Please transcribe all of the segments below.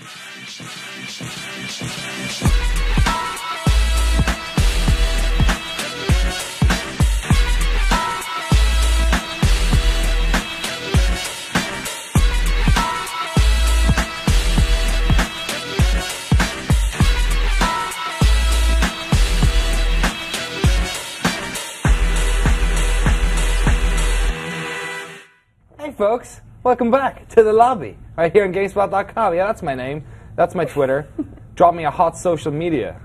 Hey folks, welcome back to the lobby, right here on GameSpot.com. Yeah, that's my name. That's my Twitter. Drop me a hot social media.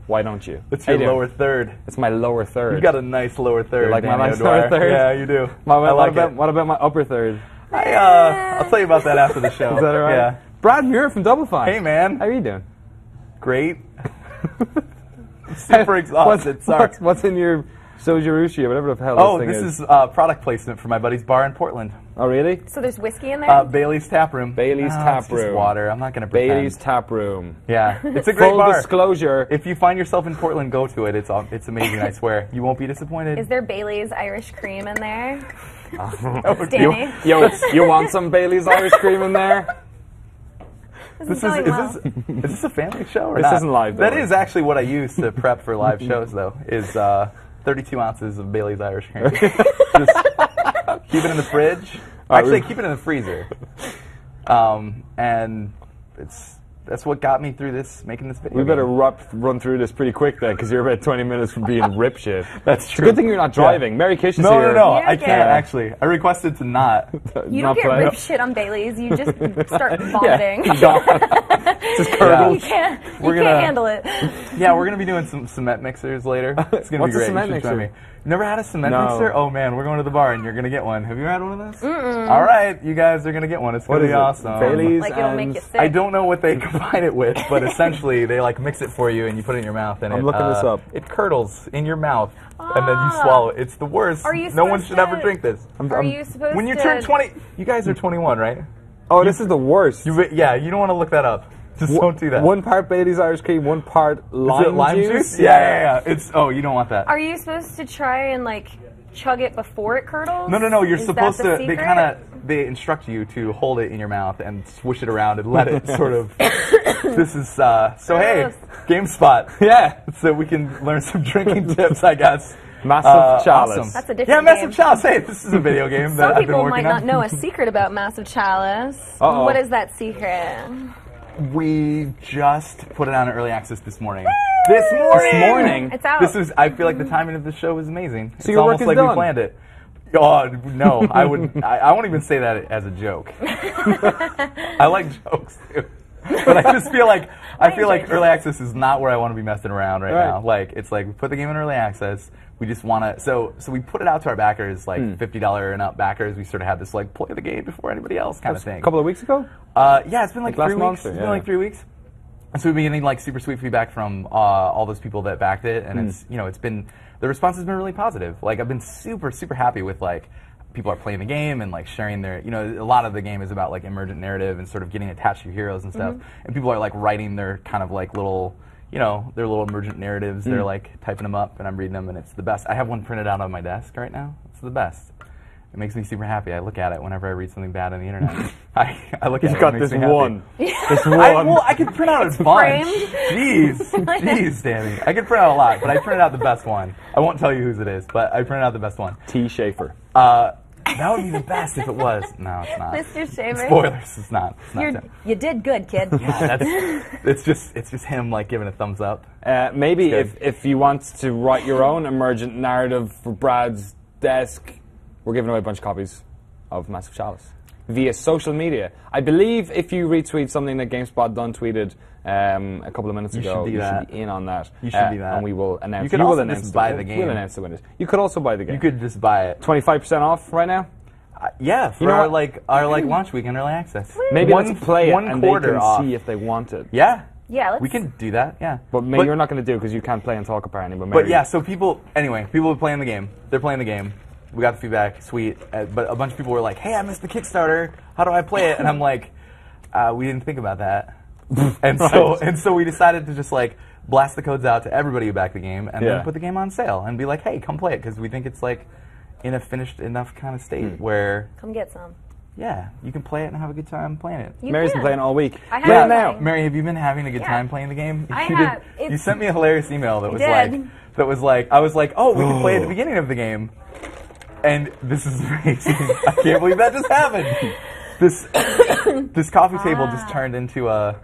Why don't you? It's your lower third. It's my lower third. You got a nice lower third. You like my nice lower third? Yeah, you do. What about my upper third? I'll tell you about that after the show. Is that all right? Yeah. Brad Muir from Double Fine. Hey, man. How are you doing? Great. Super exhausted. Sorry. What's in your Sojirushi or whatever the hell this thing is? This is product placement for my buddy's bar in Portland. Oh, really? So there's whiskey in there? Bailey's Tap Room. Bailey's Tap It's Room. just water. I'm not going to pretend. Bailey's Tap Room. Yeah. It's a great Full bar. disclosure. If you find yourself in Portland, go to it. It's amazing, I swear. You won't be disappointed. Is there Bailey's Irish cream in there? Danny? You want some Bailey's Irish cream in there? Is this a family show or This not? isn't live, though. That is actually what I use to prep for live shows, though, is 32 ounces of Bailey's Irish cream. Just keep it in the fridge. Actually, keep it in the freezer. And that's what got me through making this video. We better run through this pretty quick then, because you're about 20 minutes from being rip shit. That's true. It's a good thing you're not driving. Yeah. Mary Kish is here. No, I can't actually. I requested to not. You don't get rip shit on Bailey's. You just start vomiting. Just curdle. You can't handle it. Yeah, we're gonna be doing some cement mixers later. It's gonna be great. What's a cement mixer? You never had a cement mixer? Oh man, we're going to the bar and you're gonna get one. Have you had one of those? All right, you guys are gonna get one. It's gonna be awesome. Bailey's like it'll make you sick. I don't know what they combine it with, but essentially they like mix it for you and you put it in your mouth and I'm looking this up. It curdles in your mouth and then you swallow it. It's the worst. No one should ever drink this. Are you supposed when you turn 20, you guys are 21, right? Oh, this is the worst. Yeah, you don't want to look that up. Just don't do that. 1 part Bailey's Irish cream, 1 part lime juice? Yeah. You don't want that. Are you supposed to try and like chug it before it curdles? No. You're supposed to. They instruct you to hold it in your mouth and swish it around and let it sort of. This is hey, GameSpot. Yeah. So we can learn some drinking tips, I guess. Massive Chalice. Awesome. That's a different Massive game. Chalice. Hey, this is a video game that I've been working on. Some people might not know a secret about Massive Chalice. Uh-oh. What is that secret? We just put it on early access this morning. This morning? It's out. I feel like the timing of the show was amazing. So your work almost is like done. we planned it. Oh, no, I won't even say that as a joke. I like jokes too. But I just feel like early access is not where I want to be messing around right now. Like it's like we put the game in early access. We just want to so we put it out to our backers, like $50 and up backers. We sort of had this like play the game before anybody else kind of thing. A couple of weeks ago? Yeah, it's been like 3 weeks. It's been like 3 weeks. And so we've been getting like super sweet feedback from all those people that backed it, and it's been the response has been really positive. Like I've been super happy with like people are playing the game and like sharing their a lot of the game is about like emergent narrative and sort of getting attached to your heroes and stuff. And people are like writing their kind of like little their little emergent narratives. They're like typing them up and I'm reading them and it's the best. I have one printed out on my desk right now. It's the best. It makes me super happy. I look at it whenever I read something bad on the internet. I look at it. You've got this one. This one. I could print out a bunch. Jeez, Danny. I could print out a lot, but I printed out the best one. I won't tell you whose it is, but I printed out the best one. T. Schaefer. That would be the best if it was. No, it's not. Mr. Schaefer. Spoilers. It's not. You did good, kid. Yeah, it's just him like giving a thumbs up. Maybe if you want to write your own emergent narrative for Brad's desk, we're giving away a bunch of copies of Massive Chalice via social media. I believe if you retweet something that GameSpot done tweeted a couple of minutes ago, you should be in on that. You should be that. And we will announce. You could also just buy the game. We'll announce the winners. You could also buy the game. You could just buy it. 25% off right now? Yeah, for our launch weekend early access. Maybe let's play it and they can off. see if they want it. Yeah. Yeah, we can do that, yeah. But maybe you're not going to do it because you can't play and talk apparently. But yeah, so people are playing the game. They're playing the game. We got the feedback, sweet. But a bunch of people were like, hey, I missed the Kickstarter. How do I play it? And I'm like, we didn't think about that. and so we decided to just like blast the codes out to everybody who backed the game and then put the game on sale and be like, hey, come play it because we think it's like in a finished enough kind of state where... Come get some. Yeah, you can play it and have a good time playing it. Mary's been playing all week. I have now. Mary, have you been having a good time playing the game? I have. You sent me a hilarious email that was like, I was like, oh, we can play at the beginning of the game. And this is amazing. I can't believe that just happened. This coffee table just turned into a...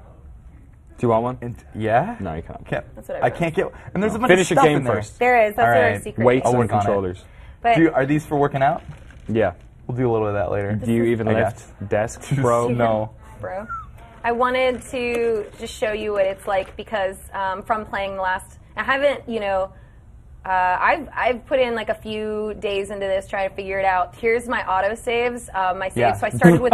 Do you want one? Yeah? No, you can't. That's what I can't get... And there's a bunch Finish of stuff your game in there. first. There is. That's our secret. Weights I'll and work on it. controllers. But Are these for working out? Yeah. We'll do a little of that later. Do you even lift desks, bro? No. Bro. I wanted to just show you what it's like because from playing the last... I haven't, you know... I've put in like a few days into this trying to figure it out. Here's my autosaves, my saves. Yeah. So I started with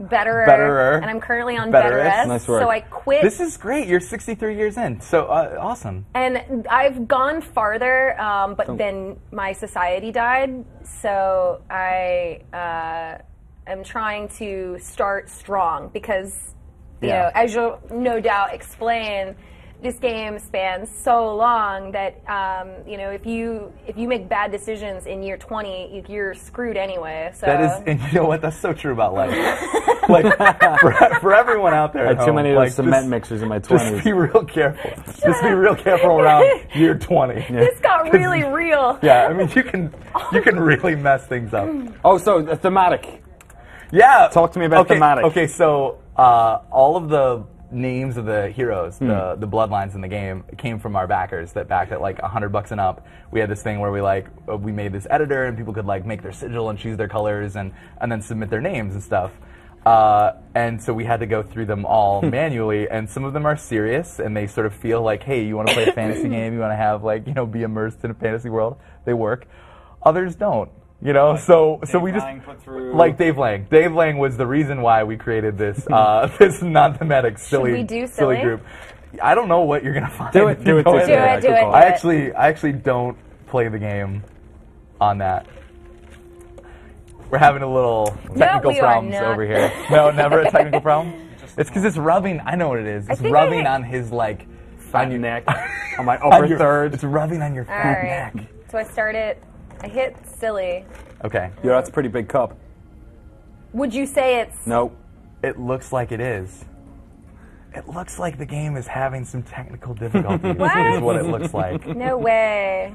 Betterer, and I'm currently on Betterest. Nice work. So I quit. This is great. You're 63 years in. So awesome. And I've gone farther, but then my society died. So I am trying to start strong because, you know, as you'll no doubt explain, this game spans so long that you know, if you make bad decisions in year 20, you're screwed anyway. So that is, and you know what? That's so true about life. Like for everyone out there, I had too many of those cement mixers in my 20s. Just be real careful. Just be real careful around year 20. This got really real. Yeah, I mean you can really mess things up. Oh, so the thematic. Yeah. Talk to me about thematic. Okay, so all of the names of the heroes, the bloodlines in the game, came from our backers that backed at like $100 and up. We had this thing where we made this editor and people could like make their sigil and choose their colors and then submit their names and stuff. And so we had to go through them all manually, and some of them are serious and they sort of feel like, hey, you want to play a fantasy game, you want to have like, you know, be immersed in a fantasy world. They work. Others don't. You know, so we just like Dave Lang. Dave Lang was the reason why we created this this non-thematic silly group. I don't know what you're gonna find. Do it. I actually don't play the game on that. We're having a little technical problems over here. No, never a technical problem. It's because it's rubbing. I know what it is. It's rubbing on his like on your neck, on my upper third. It's rubbing on your fat neck. So I hit silly. Okay. Yeah, that's a pretty big cup. Would you say it's... Nope. It looks like it is. It looks like the game is having some technical difficulties. Is what it looks like. No way.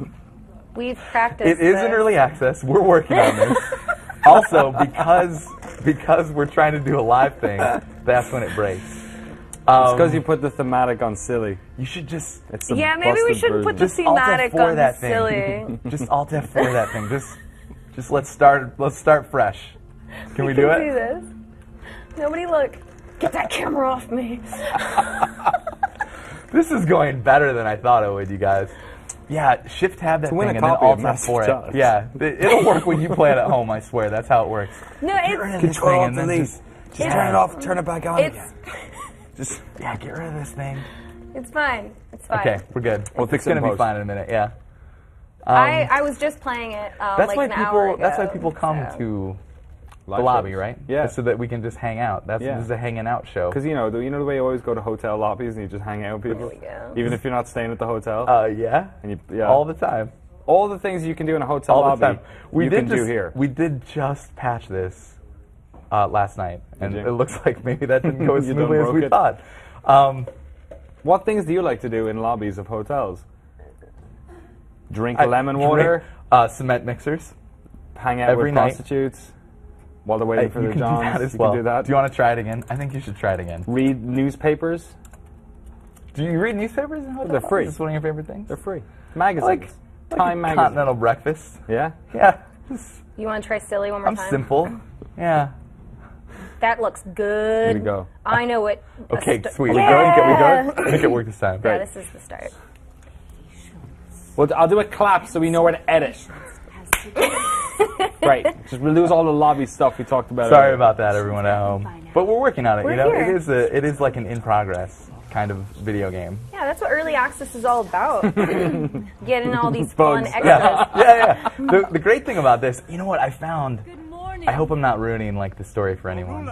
We've practiced It is in early access. We're working on this. Also, because we're trying to do a live thing, that's when it breaks. It's because you put the thematic on silly. You should just... Yeah, maybe we should put the thematic on that silly. Just Alt F4 that thing. Just let's start fresh. Can we do it? Do this. Nobody look. Get that camera off me. This is going better than I thought it would, you guys. Yeah, Shift Tab that thing and then Alt F4 it. Yeah, it'll work when you play it at home, I swear. That's how it works. No, it's... Control Delete. Just turn it off and turn it back on again. Just get rid of this thing. It's fine. It's fine. Okay, we're good. Well, it's gonna be fine in a minute. Yeah. I was just playing it like an hour ago. That's why people come to the lobby, right? Yeah. So that we can just hang out. This is a hanging out show. Because you know the way you always go to hotel lobbies and you just hang out with people, even if you're not staying at the hotel. Yeah. And all the time. All the things you can do in a hotel lobby, you can do here. We did just patch this last night, and it looks like maybe that didn't go as smoothly as we thought. What things do you like to do in lobbies of hotels? Drink lemon water, cement mixers, hang out with prostitutes while they're waiting for their johns. You can do that. Do you want to try it again? I think you should try it again. Read newspapers. Do you read newspapers in hotels? They're free. Is this one of your favorite things? They're free. Magazines. Time magazine. Continental breakfast. Yeah? Yeah. You want to try silly one more time? I'm simple. Yeah. That looks good. Here we go. I know it. Okay, sweet. We good? I think it worked this time. Yeah, this is the start. Well, I'll do a clap so we know where to edit. Right. Just we'll lose all the lobby stuff we talked about. Sorry about that, everyone at home. But we're working on it. We're here. It is like an in progress kind of video game. Yeah, that's what early access is all about. Getting all these fun extras. Yeah. The great thing about this, you know what I found? I hope I'm not ruining like the story for anyone.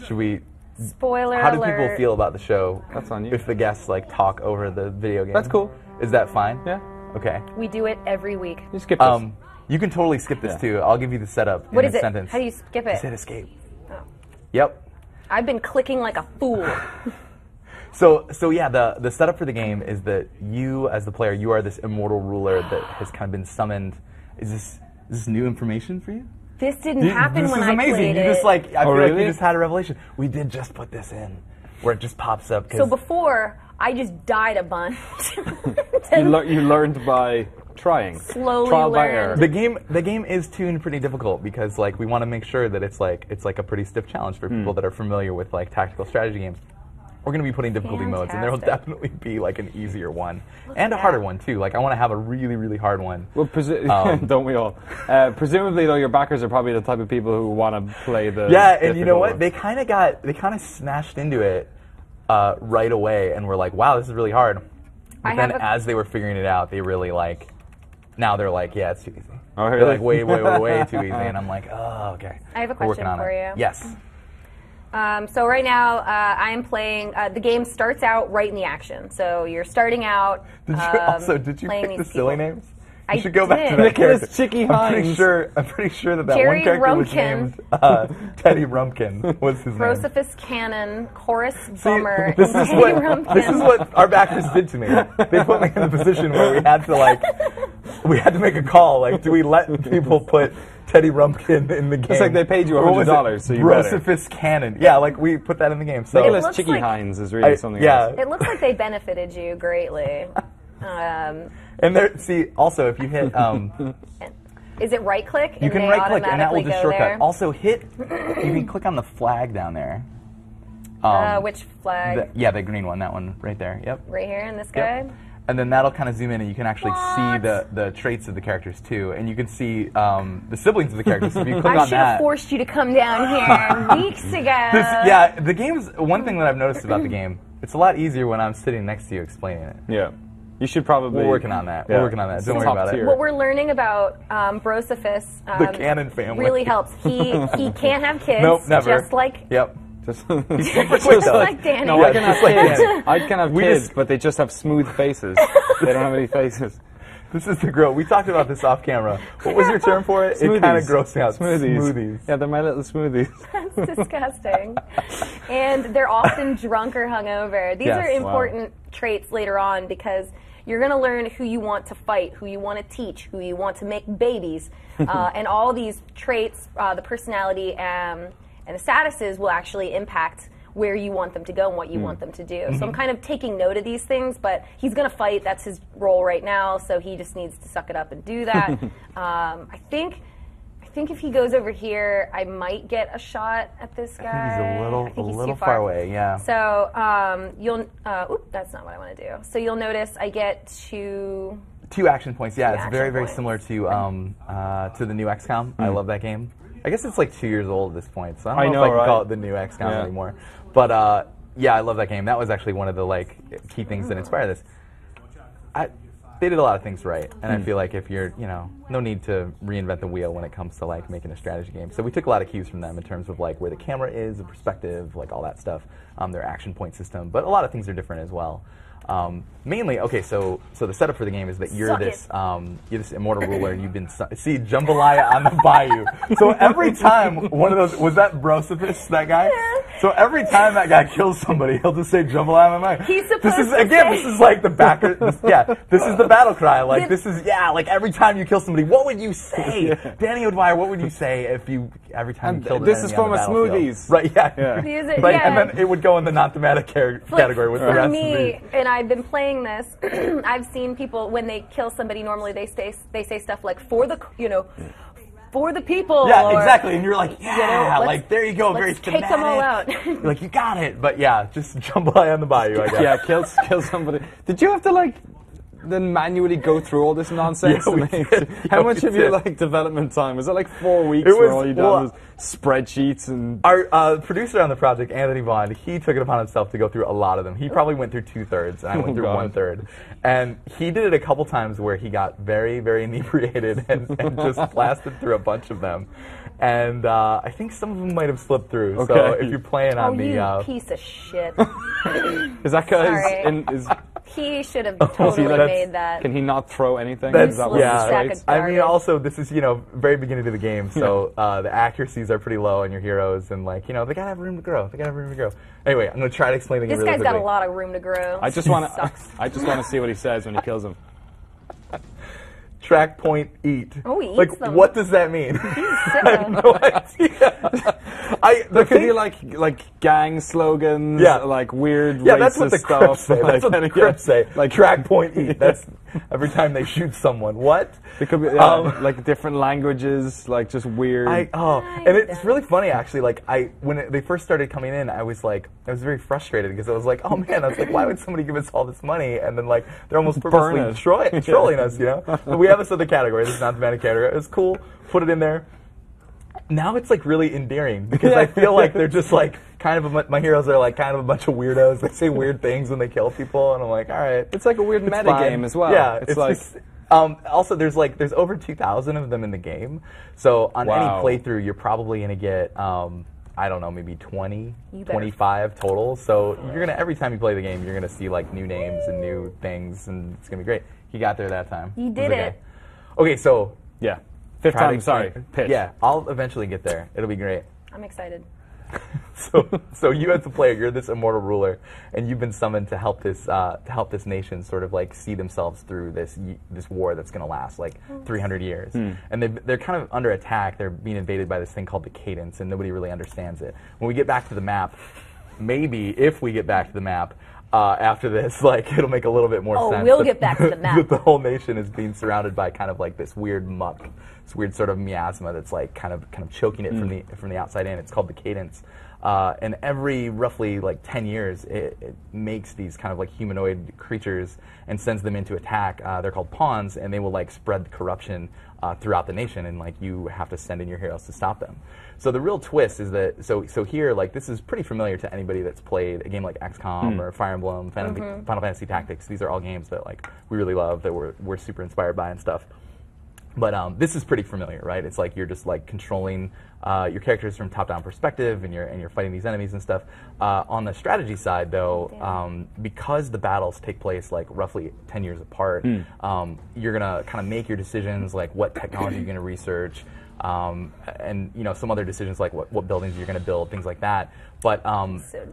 Should we? Spoiler alert. How do people feel about the show? That's on you. If the guests like talk over the video game. That's cool. Is that fine? Yeah. Okay. We do it every week. You skip this. You can totally skip this too. I'll give you the setup What in is a it? sentence. How do you skip it? Just hit escape. Oh. Yep. I've been clicking like a fool. So yeah, the setup for the game is that you, as the player, you are this immortal ruler that has kind of been summoned. Is this new information for you? This didn't happen when I played it. This is amazing. You just I feel really? like you just had a revelation. We did just put this in, where it just pops up. So before, I just died a bunch. You learned by trying. Slowly Trial by learned. error. The game is tuned pretty difficult because we want to make sure that it's like a pretty stiff challenge for people that are familiar with tactical strategy games. We're going to be putting difficulty modes, and there will definitely be an easier one and a harder one too. I want to have a really, really hard one. Well, don't we all? Presumably, though, your backers are probably the type of people who want to play the. Yeah, and you know what? They kind of smashed into it right away, and were like, "Wow, this is really hard." But then, as they were figuring it out, they really now they're like, "Yeah, it's too easy." Oh, really? They're like, way too easy, and I'm like, "Oh, okay." I have a We're question working on for it. you. Yes. So right now, I am playing. The game starts out right in the action. So you're starting out. Did you pick the silly names? You should go back to that Nicholas character. Chicky Hines. I'm pretty sure that Terry one character was Rumpkin. named Teddy Rumpkin was his name. Rosaphus Cannon, Chorus Bummer, This is Teddy Rumpkin. this is what our backers did to me. They put me in the position where we had to make a call. Do we let people put Teddy Rumpkin in the game? It's like they paid you $100, so you better. Rosaphus Cannon. Yeah, we put that in the game. So Nicholas Chicky Hines is really something else. It looks like they benefited you greatly. And also if you hit is it right click? You can right click and that will just shortcut. There? Also you can click on the flag down there. Which flag? The green one, that one right there. Yep. Right here in this guy? Yep. And then that'll kind of zoom in and you can actually see the traits of the characters too. And you can see the siblings of the characters. So if you click on that. I should have forced you to come down here weeks ago. The game's one thing that I've noticed about the game, it's a lot easier when I'm sitting next to you explaining it. Yeah. You should probably. We're working on that. Yeah. We're working on that. Don't worry about it. What we're learning about Brosaphus the Cannon family really helps. He can't have kids. Nope, never. Just like He's super quick just like Danny. No, I can have kids. I can have kids, but they just have smooth faces. They don't have any faces. This is the grow. We talked about this off camera. What was your term for it? Smoothies. It kind of grossed me out. Smoothies. Yeah, they're my little smoothies. That's disgusting. And they're often drunk or hungover. These are important traits later on because you're going to learn who you want to fight, who you want to teach, who you want to make babies. And all these traits, the personality and the statuses will actually impact where you want them to go and what you want them to do. So I'm kind of taking note of these things, but he's going to fight. That's his role right now, so he just needs to suck it up and do that. I think if he goes over here, I might get a shot at this guy. I think he's a little far away, yeah. So you'll, that's not what I want to do. So you'll notice I get two action points. Yeah, it's very, very points. similar to the new XCOM. I love that game. I guess it's 2 years old at this point, so I don't know if I can call it the new XCOM anymore. But yeah, I love that game. That was actually one of the key things that inspired this. They did a lot of things right, and I feel like if you're, no need to reinvent the wheel when it comes to making a strategy game. So we took a lot of cues from them in terms of where the camera is, the perspective, all that stuff, their action point system. But a lot of things are different as well. Mainly, okay, so the setup for the game is that you're this immortal ruler, and you've been jambalaya on the bayou. So every time one of those was that Brosaphus, that guy. So every time that guy kills somebody, he'll just say jambalaya on the bayou. He's supposed to this is the backer. This is the battle cry. Every time you kill somebody, what would you say, Danny O'Dwyer? What would you say if every time you killed? This is for my smoothies, right? Yeah. And then it would go in the non-thematic category with the rest of the. And I've been playing this. I've seen people when they kill somebody. Normally, they say stuff like for the people. Yeah, or, exactly. And you're like, there you go, very thematic. Take them all out. You're you got it. But yeah, just jambalaya on the bayou, I guess. Yeah, kill somebody. Did you have to then manually go through all this nonsense? How much of your development time was it? 4 weeks where all you done was spreadsheets and our producer on the project, Anthony Vaughn, he took it upon himself to go through a lot of them. He probably went through 2/3 and I went through 1/3. And he did it a couple times where he got very, very inebriated and just blasted through a bunch of them. And I think some of them might have slipped through. Okay. So if you're playing on you piece of shit. is that because He should have totally made that. Can he not throw anything? I mean, also, this is, very beginning of the game, so the accuracies are pretty low on your heroes, and, they gotta have room to grow. Anyway, I'm gonna try to explain the game really quickly. This guy's got a lot of room to grow. I just want to see what he says when he kills him. Track, point, eat. Oh, he eats them. What does that mean? I have no idea. There could be like gang slogans, like weird racist that's what the stuff. Crips say. That's what the Crips say. Track, point, eat. That's every time they shoot someone. What? It could be like different languages, like just weird. And it's really funny actually. When they first started coming in, I was very frustrated because I was like, oh man, I was like, why would somebody give us all this money and then they're almost purposely trolling us, But we have this other category. This is not the thematic category. It's cool. Put it in there. Now it's really endearing because I feel like they're just my heroes are kind of a bunch of weirdos. They say weird things when they kill people, and I'm like, all right. It's like a weird meta game as well. Yeah, it's like. Also, there's over 2,000 of them in the game, so on any playthrough, you're probably gonna get I don't know, maybe 20, 25 total. So you're gonna every time you play the game, you're gonna see new names and new things, and it's gonna be great. He got there that time. You did it. Okay, so yeah. Fifth time, sorry. Pitch. Yeah, I'll eventually get there. It'll be great. I'm excited. So you as the player, you're this immortal ruler, and you've been summoned to help this nation sort of see themselves through this war that's going to last 300 years. And they're kind of under attack. They're being invaded by this thing called the Cadence, and nobody really understands it. When we get back to the map, maybe if we get back to the map, after this, it'll make a little bit more sense. Oh, we'll get back to the map. That the whole nation is being surrounded by kind of this weird muck, this weird sort of miasma that's kind of choking it from the outside in. It's called the Cadence. And every roughly 10 years, it makes these kind of humanoid creatures and sends them into attack. They're called pawns, and they will spread corruption throughout the nation, and you have to send in your heroes to stop them. So the real twist is that so here this is pretty familiar to anybody that's played a game like XCOM or Fire Emblem, Final Fantasy Tactics. These are all games that we really love, that we're super inspired by and stuff. But this is pretty familiar, right? It's you're just controlling your characters from top-down perspective, and you're fighting these enemies and stuff. On the strategy side, though, because the battles take place roughly 10 years apart, you're gonna kind of make your decisions, what technology you're gonna research, and some other decisions what buildings you're gonna build, things like that. But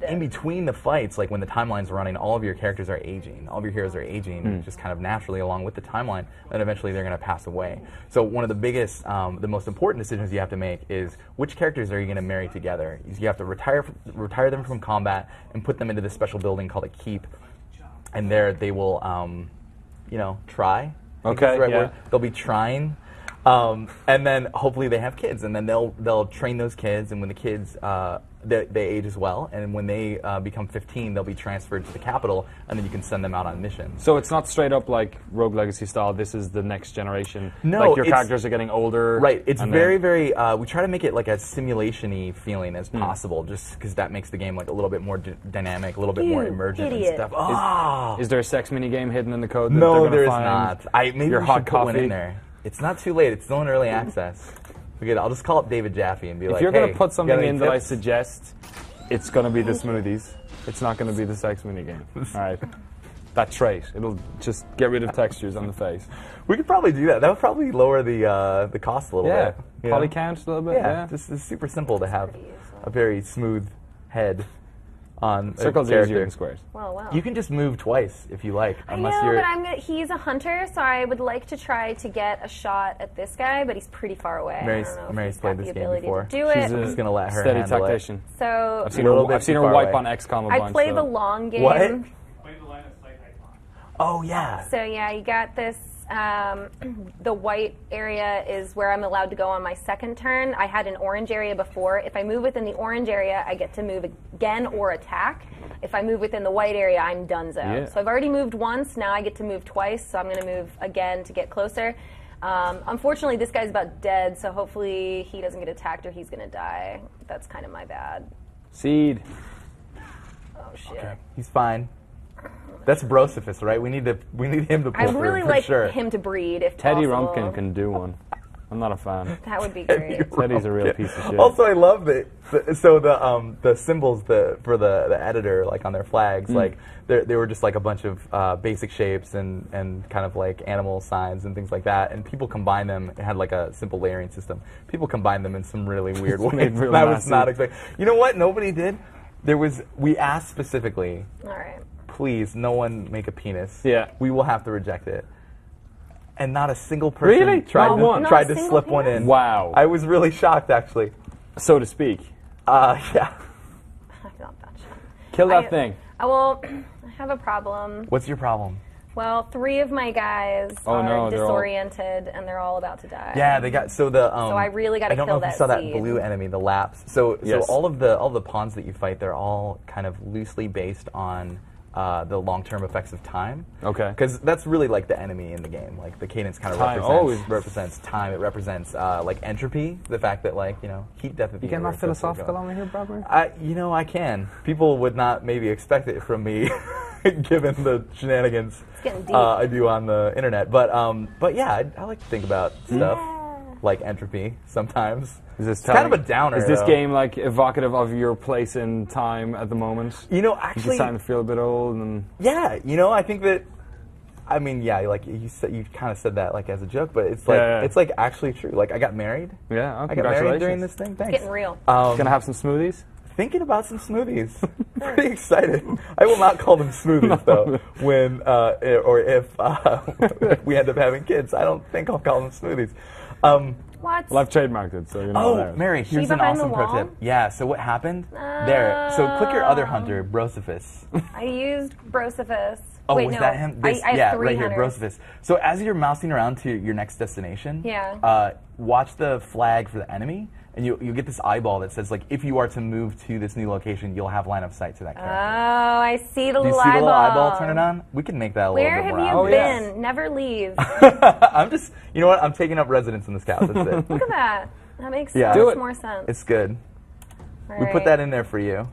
in between the fights, when the timeline's running, all of your characters are aging. All of your heroes are aging just kind of naturally along with the timeline, and eventually they're going to pass away. So one of the biggest, the most important decisions you have to make is which characters are you going to marry together. You have to retire them from combat and put them into this special building called a keep, and there they will, try. Okay, word. They'll be trying. And then hopefully they have kids, and then they'll train those kids, and when the kids they age as well, and when they become 15, they'll be transferred to the capital, and then you can send them out on missions. So it's not straight up like Rogue Legacy style. This is the next generation. No, your characters are getting older. Right. It's very, very. We try to make it as simulation-y feeling as possible, just because that makes the game a little bit more dynamic, a little bit more emergent and stuff. Is there a sex mini game hidden in the code? That No, there is find? not. Maybe your we hot should put coffee one in there. It's not too late. It's still in early access. Okay, I'll just call up David Jaffe and be if you're going to put something in that I suggest, it's going to be the smoothies. It's not going to be the sex mini game. All right. That trait. It'll just get rid of textures on the face. We could probably do that. That would probably lower the cost a little bit. Yeah. Poly count a little bit. Yeah. Just it's super simple to have a very smooth head on circles are easier than squares. Wow. You can just move twice if you like. I know, but he's a hunter, so I would like to try to get a shot at this guy, but he's pretty far away. Mary's played this game before. Do it. I'm just gonna let her steady handle tactician. It. So I've seen her wipe on XCOM a bunch. I play the long game. What? Oh yeah. So yeah, you got this. The white area is where I'm allowed to go on my second turn. I had an orange area before. If I move within the orange area, I get to move again or attack. If I move within the white area, I'm donezo. Yeah. So I've already moved once. Now I get to move twice. So I'm going to move again to get closer. Unfortunately, this guy's about dead. So hopefully he doesn't get attacked or he's going to die. That's kind of my bad. Seed. Oh shit. Okay. He's fine. That's Brocephus, right? We need him to pull I really through, like for sure. him to breed if Teddy possible. Rumpkin can do one. I'm not a fan. That would be great. Teddy's a real piece of shit. Also, I love that. So the symbols for the editor, like on their flags, like they were just like a bunch of basic shapes and kind of like animal signs and things like that. And people combine them. It had like a simple layering system. People combined them in some really weird ways. I was not expecting. You know what? Nobody did. We asked specifically. All right. Please, no one make a penis. Yeah. We will have to reject it. And not a single person really tried to slip one in. Wow. I was really shocked, actually. So to speak. Yeah. I'm not that shocked. Kill that thing. Well, I have a problem. What's your problem? Well, 3 of my guys are disoriented, and they're all about to die. Yeah, they got so the. So I really got to kill that. I don't know if you saw that blue enemy, the laps. So all of the pawns that you fight, they're all kind of loosely based on the long-term effects of time. Okay. Because that's really like the enemy in the game. Like the cadence kind of represents time. It represents like entropy, the fact that like heat death. You get more philosophical on me here, Brad Muir? I can. People would not maybe expect it from me, given the shenanigans I do on the internet. But yeah, I like to think about stuff like entropy sometimes. It's kind of a downer. Is this game like evocative of your place in time at the moment? Actually, you're starting to feel a bit old, and yeah, I think that. I mean, yeah, like you said, you kind of said that like as a joke, but it's like it's like actually true. Like I got married. Yeah, I got married during this thing. Thanks. It's getting real. Gonna have some smoothies. Thinking about some smoothies. Pretty excited. I will not call them smoothies though. When or if we end up having kids, I don't think I'll call them smoothies. What? Well, I've trademarked it, so you're not there. Mary, here's an awesome pro tip. Yeah, so what happened? There. So click your other hunter, Brosophus. I used Brosophus. Oh, wait, was no. that him? I have 3 right here, hunters. Brosophus. So as you're mousing around to your next destination, watch the flag for the enemy, and you get this eyeball that says like, if you are to move to this new location, you'll have line of sight to that character. Oh, I see the little eyeball. Do you see the little eyeball? Turn it on. We can make that a little bit more. Where have you been? Yes. Never leave. I'm just, you know what? I'm taking up residence in this couch. That's it. Look at that. That makes so much more sense. It's good. All we put that in there for you.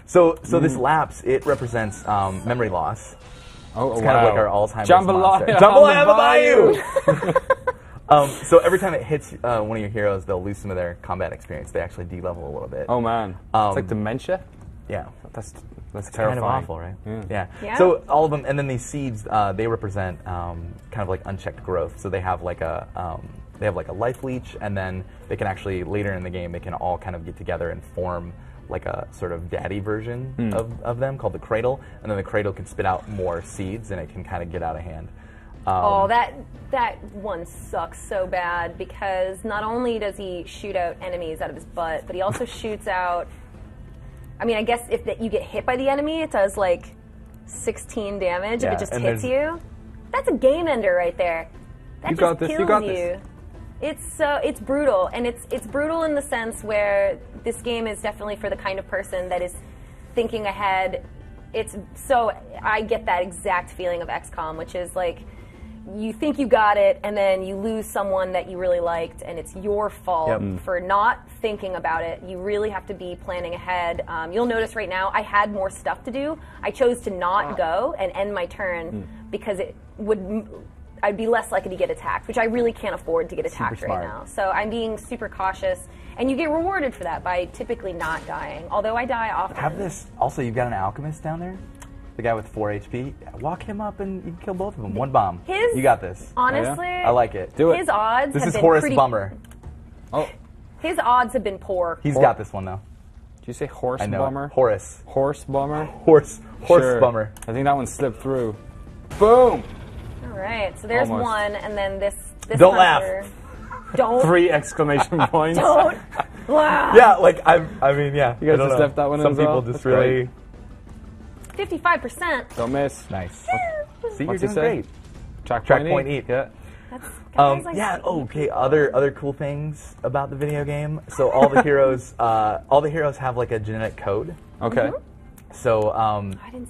So this lapse, it represents memory loss. Oh, it's kind of like our Alzheimer's Jambalaya. Jambalaya Bayou! So every time it hits one of your heroes, they'll lose some of their combat experience. They actually de-level a little bit. Oh man, it's like dementia. Yeah, that's Kind terrifying. of awful, right? Yeah. So all of them, and then these seeds, they represent kind of like unchecked growth. So they have like a life leech, and then they can actually later in the game they can all kind of get together and form like a sort of daddy version of them called the cradle, and then the cradle can spit out more seeds, and it can kind of get out of hand. That one sucks so bad because not only does he shoot out enemies out of his butt, but he also shoots out. I mean, I guess if you get hit by the enemy, it does like 16 damage if it just hits you. That's a game ender right there. That just kills you. It's brutal, and it's brutal in the sense where this game is definitely for the kind of person that is thinking ahead. I get that exact feeling of XCOM, which is like you think you got it, and then you lose someone that you really liked, and it's your fault for not thinking about it. You really have to be planning ahead. You'll notice right now I had more stuff to do. I chose to not go and end my turn because I'd be less likely to get attacked, which I really can't afford to get attacked right now. So I'm being super cautious, and you get rewarded for that by typically not dying, although I die often. Have this. Also, you've got an alchemist down there? The guy with 4 HP? Walk him up and you can kill both of them. One bomb. You got this. Honestly, I like it. Do it. His odds This have is been Horace pretty, Bummer. Oh. His odds have been poor. He's got this one, though. Did you say horse I know. bummer? Horace. Horse bummer? Horse Bummer. I think that one slipped through. Boom! All right, so there's one, and then this Don't hunter. Don't. 3 exclamation points. Don't. Wow. Yeah, like, I mean, yeah. You guys just left that one in Some as people well? just That's really... 55%. Don't miss. Nice. See, you're What's he doing say? great. Track point eat. Yeah. Yeah. Okay. Other cool things about the video game. So all the heroes have like a genetic code. Okay. So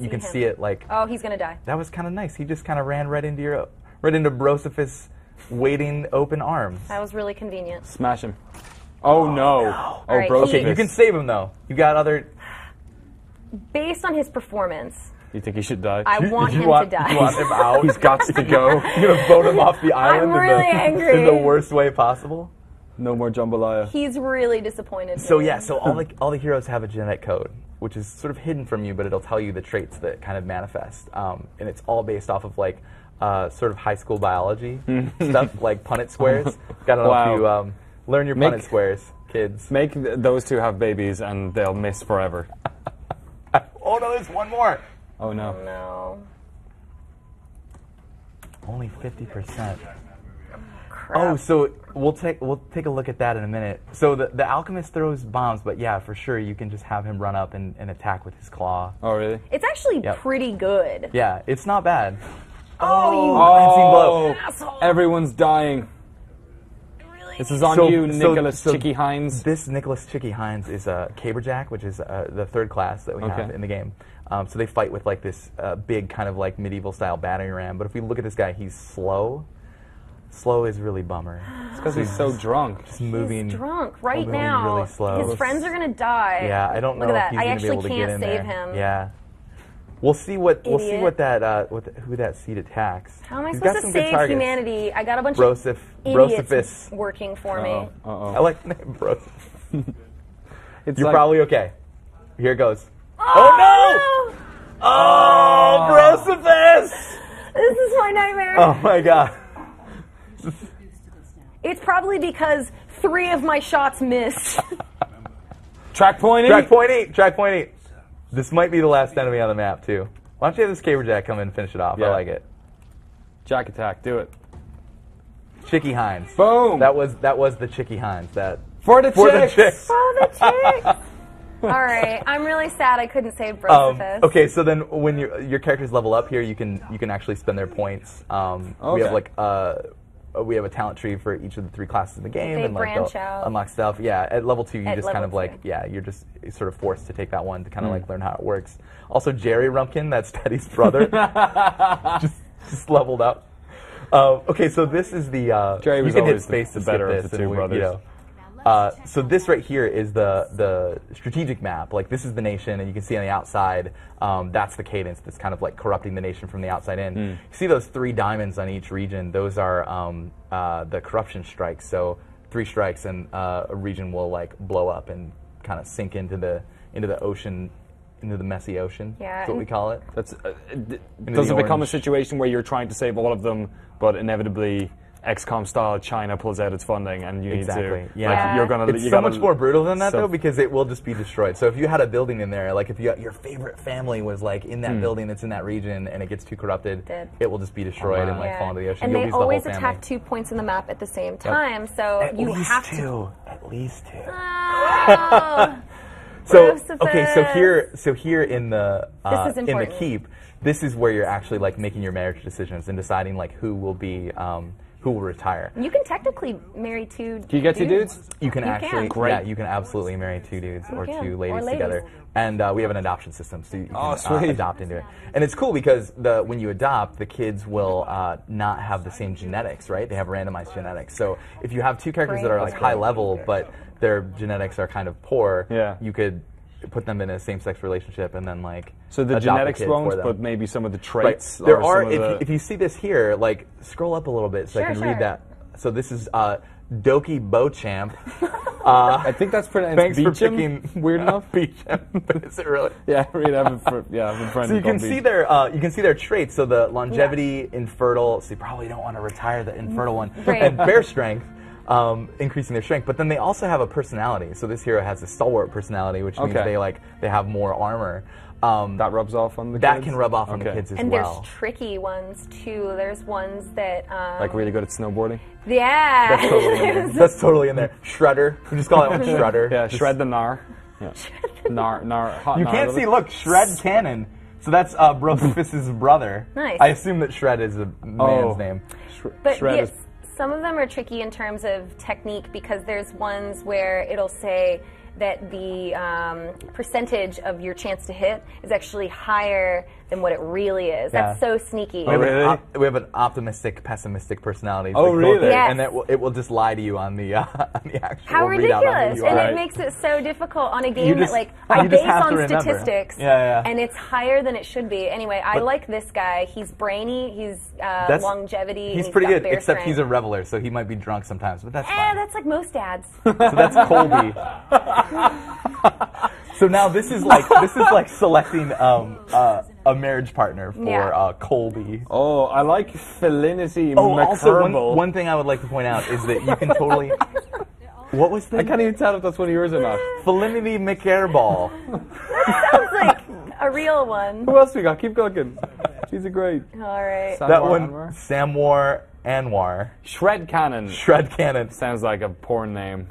you can him. see it like. Oh, he's gonna die. That was kind of nice. He just kind of ran right into Brosophus' waiting open arms. That was really convenient. Smash him. Oh no. Right, Brosophus. Okay, you can save him though. You got other. Based on his performance, You think he should die? I want him to die. You want him out? He's got to go. You're gonna vote him off the island really angry. in the worst way possible. No more jambalaya. He's really disappointed. So yeah, so all the heroes have a genetic code, which is sort of hidden from you, but it'll tell you the traits that kind of manifest, and it's all based off of like sort of high school biology stuff, like Punnett squares. Got to know if you learn your Punnett squares, kids. Make those two have babies, and they'll miss forever. Oh no, there's one more. Oh no. Oh no. Only 50%. Crap. Oh, so we'll take a look at that in a minute. So the alchemist throws bombs, but yeah, for sure you can just have him run up and attack with his claw. Oh really? It's actually pretty good. Yeah, it's not bad. Oh, you asshole. Everyone's dying. This is on you, Nicholas Chicky Hines. This Nicholas Chicky Hines is a Caberjack, which is the third class that we have in the game. So they fight with like this big kind of like medieval style battering ram. But if we look at this guy, he's slow. Slow is really bummer. It's because he's so drunk. Just moving. He's drunk right now. Really slow. His friends are gonna die. Yeah, I don't know Look if at he's that. gonna be able to get in I actually can't save him. Yeah. We'll see what that who that seed attacks. How am I He's supposed got to some good save targets. humanity? I got a bunch of idiots working for me. I like the name Brosif. You're like, probably okay. Here it goes. Oh no! Oh, Brosifus! This is my nightmare. Oh my god. It's probably because 3 of my shots missed. Track point 8. Track point 8. Track point 8. This might be the last enemy on the map too. Why don't you have this Caberjack come in and finish it off? Yeah. I like it. Jack attack. Do it. Chicky Hines. Boom. That was the Chicky Hines. That for the chicks. For the chicks. All right, I'm really sad I couldn't save Brosifus. Okay, so then when your characters level up here, you can actually spend their points. We have like we have a talent tree for each of the 3 classes in the game, They and like branch out. unlock stuff. Yeah, at level 2, you At just level kind of 2. like you're just sort of forced to take that one to kind of like learn how it works. Also, Jerry Rumpkin, that's Teddy's brother, just leveled up. Okay, so this is the Jerry was you can hit always space the to better skip of this, the 2 brothers. You know, so this right here is the strategic map. Like this is the nation, and you can see on the outside, that's the cadence that's kind of like corrupting the nation from the outside in. You see those 3 diamonds on each region. Those are the corruption strikes. So 3 strikes, and a region will like blow up and kind of sink into the ocean, into the messy ocean. Yeah, that's what we call it. That's does it become a situation where you're trying to save all of them, but inevitably XCOM style China pulls out its funding and you need to like you're gonna it's so much more brutal than that though, because it will just be destroyed. So if you had a building in there, like if your favorite family was like in that building that's in that region and it gets too corrupted, it will just be destroyed and like fall into the ocean. And You'll they lose the whole always family. attack 2 points in the map at the same time, so At you least have 2. to. At least 2. Oh, So Brosifus. so here in the This is in the important. keep, this is where you're actually like making your marriage decisions and deciding like who will be who will retire. You can technically marry 2 Can you get 2 dudes? You can actually, can. yeah, you can absolutely marry 2 dudes or 2 ladies together. And we have an adoption system, so you can adopt into it. And it's cool because when you adopt, the kids will not have the same genetics, right? They have randomized genetics. So if you have 2 characters that are like high level, but their genetics are kind of poor, you could put them in a same-sex relationship and then like so the genetics won't, but maybe some of the traits. Right. There are. If you see this here, like scroll up a little bit so I can read that. So this is Doki Beauchamp. I think that's pronounced. Thanks Beecham. for picking. Weird enough. Beecham, but is it really? Yeah, I have a friend. So you can see their traits. So the longevity, infertile. So you probably don't want to retire the infertile one. Right. And bear strength. Increasing their strength, but then they also have a personality. So this hero has a stalwart personality, which means they have more armor. That rubs off on the kids? That can rub off on the kids as and well. And there's tricky ones too. There's ones that like really good at snowboarding. Yeah, that's totally in there. That's totally in there. Shredder. We just call that one Shredder. Yeah, shred the gnar. Yeah. Hot you gnar can't see. Look, Shred Cannon. So that's Brosifus's brother. Nice. I assume that Shred is a man's name. But Shred some of them are tricky in terms of technique because there's ones where it'll say that the percentage of your chance to hit is actually higher than what it really is. That's so sneaky. We have an optimistic, pessimistic personality. Oh, really? Yes. And it will just lie to you on the actual How readout on ridiculous! who you And are. it makes it so difficult on a game just- that like you I just base have to on remember. statistics, Yeah. and it's higher than it should be. Anyway, I like this guy. He's brainy. He's longevity. He's and pretty got good, bear except strength. he's a reveler, so he might be drunk sometimes, but that's fine. That's like most dads. So that's Colby. So now this is like selecting a marriage partner for Colby. Oh, I like Felinity Also McCurble. one thing I would like to point out is that you can totally. What was that? I can't even tell if that's one of yours or not. Felinity McCairball. Sounds like a real one. Who else we got? Keep cooking. She's a great. All right. That one, Samwar Anwar. Shred Cannon. Shred Cannon. Sounds like a porn name.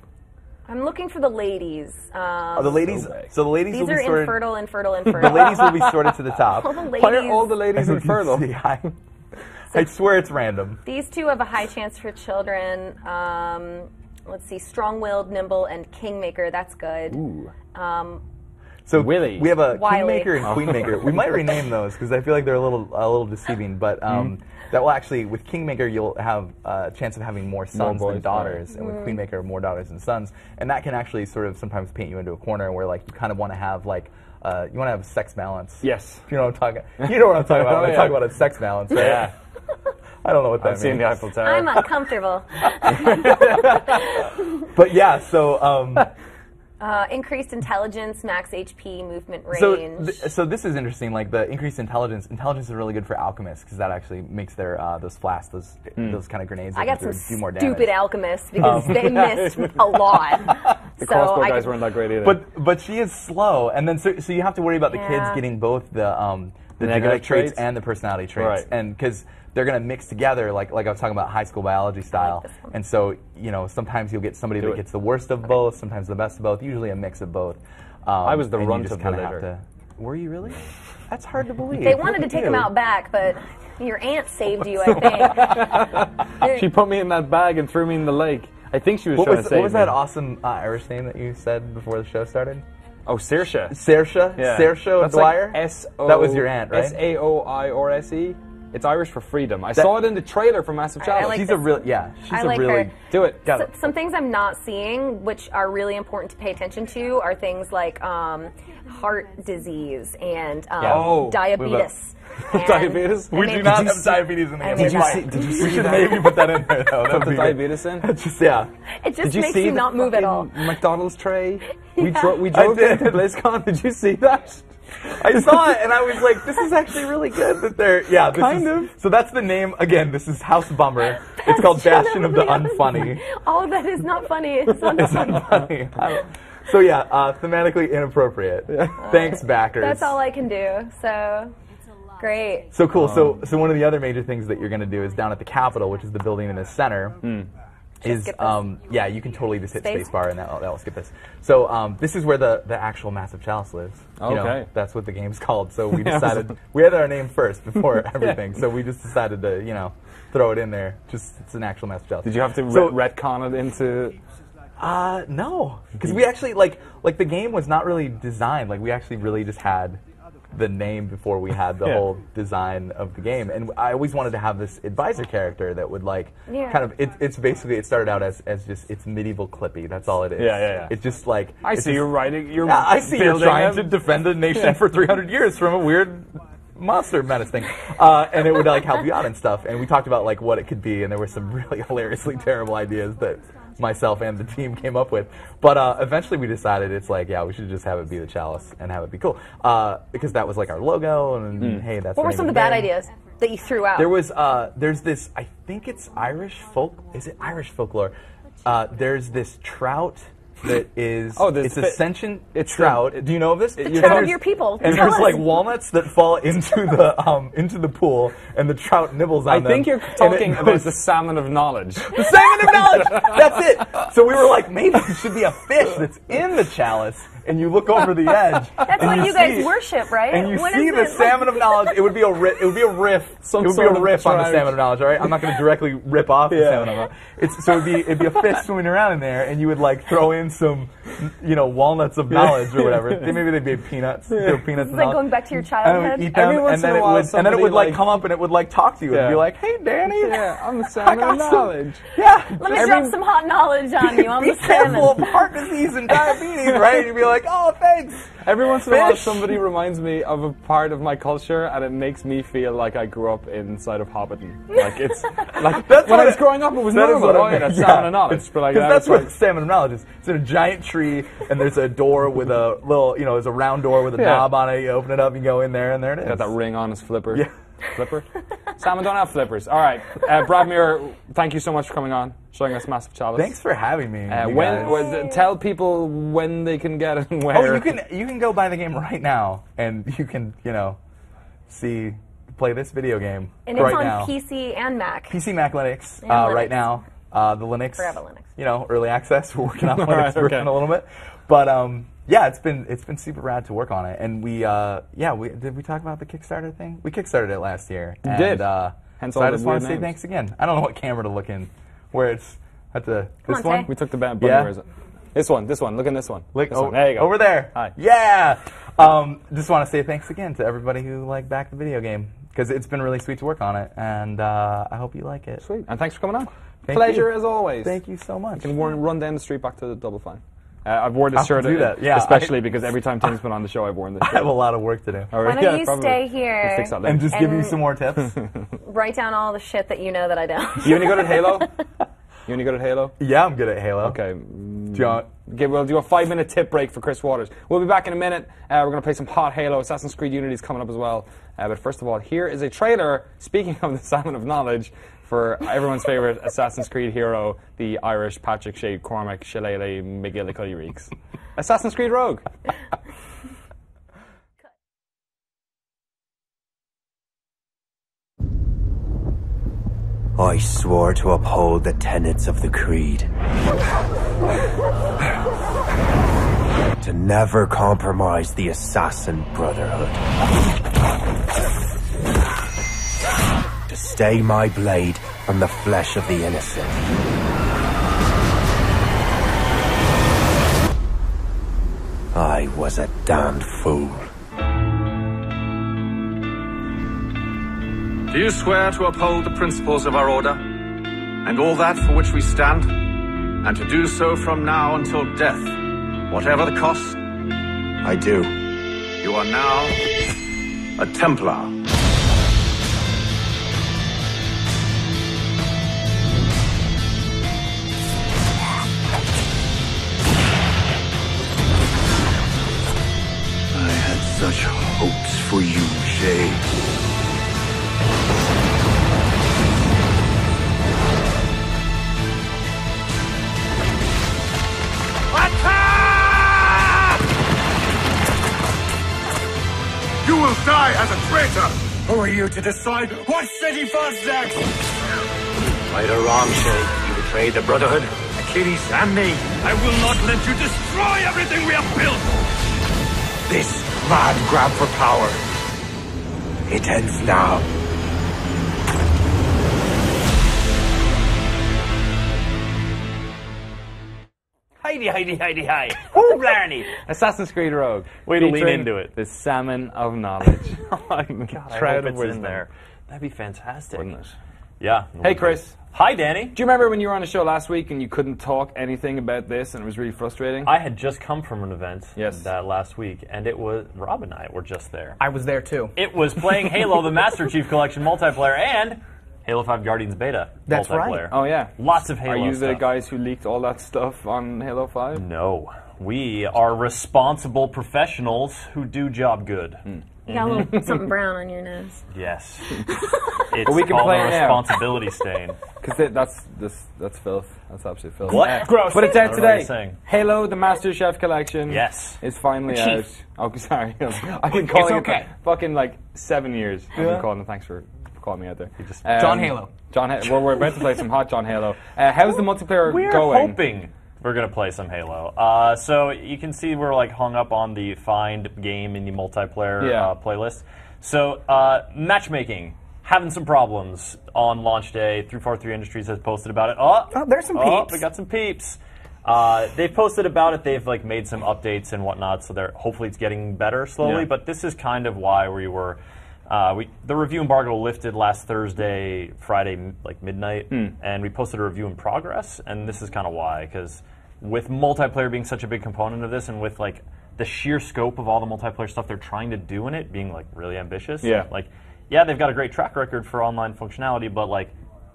I'm looking for the ladies. The ladies. So the ladies These will are be sorted. infertile. The ladies will be sorted to the top. All the ladies. Why are all the ladies infertile? See, I swear it's random. These two have a high chance for children. Let's see, strong-willed, nimble, and kingmaker. That's good. Ooh. So Willie. we have a Wiley. kingmaker and queenmaker. We might rename those because I feel like they're a little deceiving. But that will actually, with kingmaker, you'll have a chance of having more sons than daughters, and with queenmaker, more daughters than sons. And that can actually sort of sometimes paint you into a corner where like you kind of want to have like you want to have a sex balance. Yes. You know what I'm talking. You know what I'm talking about when I talk about a sex balance, right? Yeah. I don't know what that I've seen the Eiffel Tower. I'm uncomfortable. But yeah, so Increased intelligence, max HP, movement range. so this is interesting. Like the increased intelligence is really good for alchemists because that actually makes their those flasks, those kind of grenades. I got some do more damage. stupid alchemists because they missed a lot. The crossbow guys weren't that great either. But she is slow, and then so you have to worry about the kids getting both the genetic traits and the personality traits, Right. and because they're going to mix together, like I was talking about high school biology style, and so sometimes you'll get somebody that gets the worst of both, sometimes the best of both, usually a mix of both. I was the and you runt just of the kinda litter. have to- Were you really? That's hard to believe. They wanted to take him out back, but your aunt saved you, I think. She put me in that bag and threw me in the lake. I think she was trying to save me. What was that awesome Irish name that you said before the show started? Oh, Saoirse. Saoirse? Yeah. Saoirse That's Dwyer? Like That was your aunt, right? Saoirse. It's Irish for freedom. I saw it in the trailer for Massive Chalice. like she's this. a real, yeah. She's I like a really. her. Do it. Some things I'm not seeing, which are really important to pay attention to, are things like heart disease and diabetes. And- Diabetes? We do not have diabetes in the game. Did you see- did you see We should that? maybe put that in there, though. Put the diabetes in? Just, yeah. It just Did you makes see you the not move at all. fucking McDonald's tray? We Yeah. drove did. to BlizzCon. Did you see that? I saw it and I was like, this is actually really good that they're, yeah. This Kind is, of. So that's the name, again, this is House Bummer. It's called Bastion of the Unfunny. All of that is not funny. It's unfunny. Unfunny. So yeah, thematically inappropriate. Thanks, backers. That's all I can do. So great. So cool. So one of the other major things that you're going to do is down at the Capitol, which is the building in the center. Is skip this. yeah, you can totally just hit Space? spacebar and that'll skip this. So this is where the actual Massive Chalice lives. You know, Okay. that's what the game's called. So we decided we had our name first before everything. So we just decided to throw it in there. Just it's an actual Massive Chalice. Did you have to So- retcon it into... No, because we actually like the game was not really designed. Like we actually really just had the name before we had the whole design of the game. And I always wanted to have this advisor character that would kind of it's basically it started out as just it's medieval Clippy. That's all it is. Yeah. It's just like I see you're writing. You're I see you're building trying a- to defend a nation for 300 years from a weird monster menace thing, and it would help you out and stuff. And we talked about what it could be, and there were some really hilariously terrible ideas that myself and the team came up with. But eventually we decided it's we should just have it be the Chalice and have it be cool because that was our logo. And hey, that's What were some of the bad ideas that you threw out? There was there's this. I think it's Irish folk. Is it Irish folklore? There's this trout that is. It's a sentient trout. Do you know of this? The trout of your people. And Tell there's us. walnuts that fall into the pool, and the trout nibbles on I them. think you're talking about the salmon of knowledge. The salmon of knowledge. That's it. So we were like, maybe it should be a fish that's in the chalice, and you look over the edge. That's what you guys worship, right? And you see the salmon of knowledge. It would be a riff. It would be a riff. On the salmon of knowledge. All right, I'm not going to directly rip off the salmon of knowledge. So it'd be a fish swimming around in there, and you would like throw in some, walnuts of knowledge or whatever. Maybe they'd be peanuts. Peanuts. It's like going back to your childhood. And eat them, and then it would like come up and it would like talk to you and be like, "Hey, Danny, I'm the salmon of knowledge." Yeah. Let me drop some hot knowledge on you. I'm the salmon. Be careful of heart disease and diabetes, right? And you'd be like, "Oh, thanks." Every once in a while, somebody reminds me of a part of my culture, and it makes me feel like I grew up inside of Hobbiton. Like it's like when I was growing up, it was normal. That's salmon of knowledge. Because that's what salmon of knowledge is. It's in a giant tree, and there's a door with a little, there's a round door with a knob on it. You open it up, you go in there, and there it is. Got that ring on his flipper. Yeah. Flipper? Salmon don't have flippers. All right. Brad Muir, thank you so much for coming on, showing us Massive Chalice. Thanks for having me. Tell people when they can get it and where. Oh, you can go buy the game right now, and you can, play this video game and right now. And it's on PC and Mac. PC, Mac, Linux, right now. The Linux, Forever Linux. Early access. We're working on Linux version a little bit. But, yeah, it's been super rad to work on it, and did we talk about the Kickstarter thing? We kickstarted it last year. You did. Hence so I just want to say thanks again. I don't know what camera to look in. Where it's at this one. We took the band. Yeah. This one. Look in this one. Look, this one. There you go. Over there. Hi. Yeah. Just want to say thanks again to everybody who backed the video game, because it's been really sweet to work on it, and I hope you like it. Sweet. And thanks for coming on. Pleasure as always. Thank you so much. You can run down the street back to Double Fine. I've worn this shirt, especially because every time Tim's been on the show, I've worn this shirt. I have a lot of work to do. Why don't you stay here and just give you some more tips? Write down all the shit that you know that I don't. You any good at Halo? You any good at Halo? Yeah, I'm good at Halo. Okay. We'll do a 5-minute tip break for Chris Waters. We'll be back in a minute. We're going to play some hot Halo. Assassin's Creed Unity is coming up as well. But first of all, here is a trailer, speaking of the salmon of knowledge, for everyone's favourite Assassin's Creed hero, the Irish Patrick Shea Cormac Shillelagh McGillicuddy Reeks. Assassin's Creed Rogue. I swore to uphold the tenets of the Creed. To never compromise the Assassin Brotherhood. To stay my blade from the flesh of the innocent. I was a damned fool. Do you swear to uphold the principles of our order, and all that for which we stand, and to do so from now until death, whatever the cost? I do. You are now a Templar. I had such hopes for you, Shay. You will die as a traitor! Who are you to decide what city falls next? Right or wrong, Shay, you betrayed the Brotherhood. Achilles and me, I will not let you destroy everything we have built! This mad grab for power, it ends now. Heidi. Woo, Blarney. Assassin's Creed Rogue. Way to lean into it. The salmon of knowledge. I'm proud of it's in there. That'd be fantastic. Wouldn't it? Yeah. Hey, Chris. Hi, Danny. Do you remember when you were on the show last week and you couldn't talk anything about this and it was really frustrating? I had just come from an event yes. Last week, and it was Rob and I were just there. I was there too. It was playing Halo, the Master Chief Collection multiplayer, and Halo 5 Guardians Beta That's multiplayer. Right. Oh, yeah. Lots of Halo stuff. Are you the stuff. guys who leaked all that stuff on Halo 5? No. We are responsible professionals who do job good. You got a little something brown on your nose. Yes. It's we can called play a it now. responsibility stain. Because that's filth. That's absolute filth. What? Gross. But it's out I don't know what today. you're saying. Halo, the Master Chef Collection. Yes. Is finally Chief. out. Oh, sorry. I've been calling okay. it fucking like 7 years. I've been calling it. Thanks for calling me out there. John Halo. We're about to play some hot John Halo. How's the multiplayer We're going? hoping We're gonna play some Halo. So you can see we're like hung up on the find game in the multiplayer playlist. So matchmaking, having some problems on launch day. 343 Industries has posted about it. Oh, there's some peeps. We got some peeps. They've posted about it. They've like made some updates and whatnot. So they're hopefully it's getting better slowly. But this is kind of why we were. The review embargo lifted last Thursday, Friday, like midnight, and we posted a review in progress. And this is kind of why, because with multiplayer being such a big component of this, and with like the sheer scope of all the multiplayer stuff they're trying to do in it being like really ambitious. Like, they've got a great track record for online functionality, but like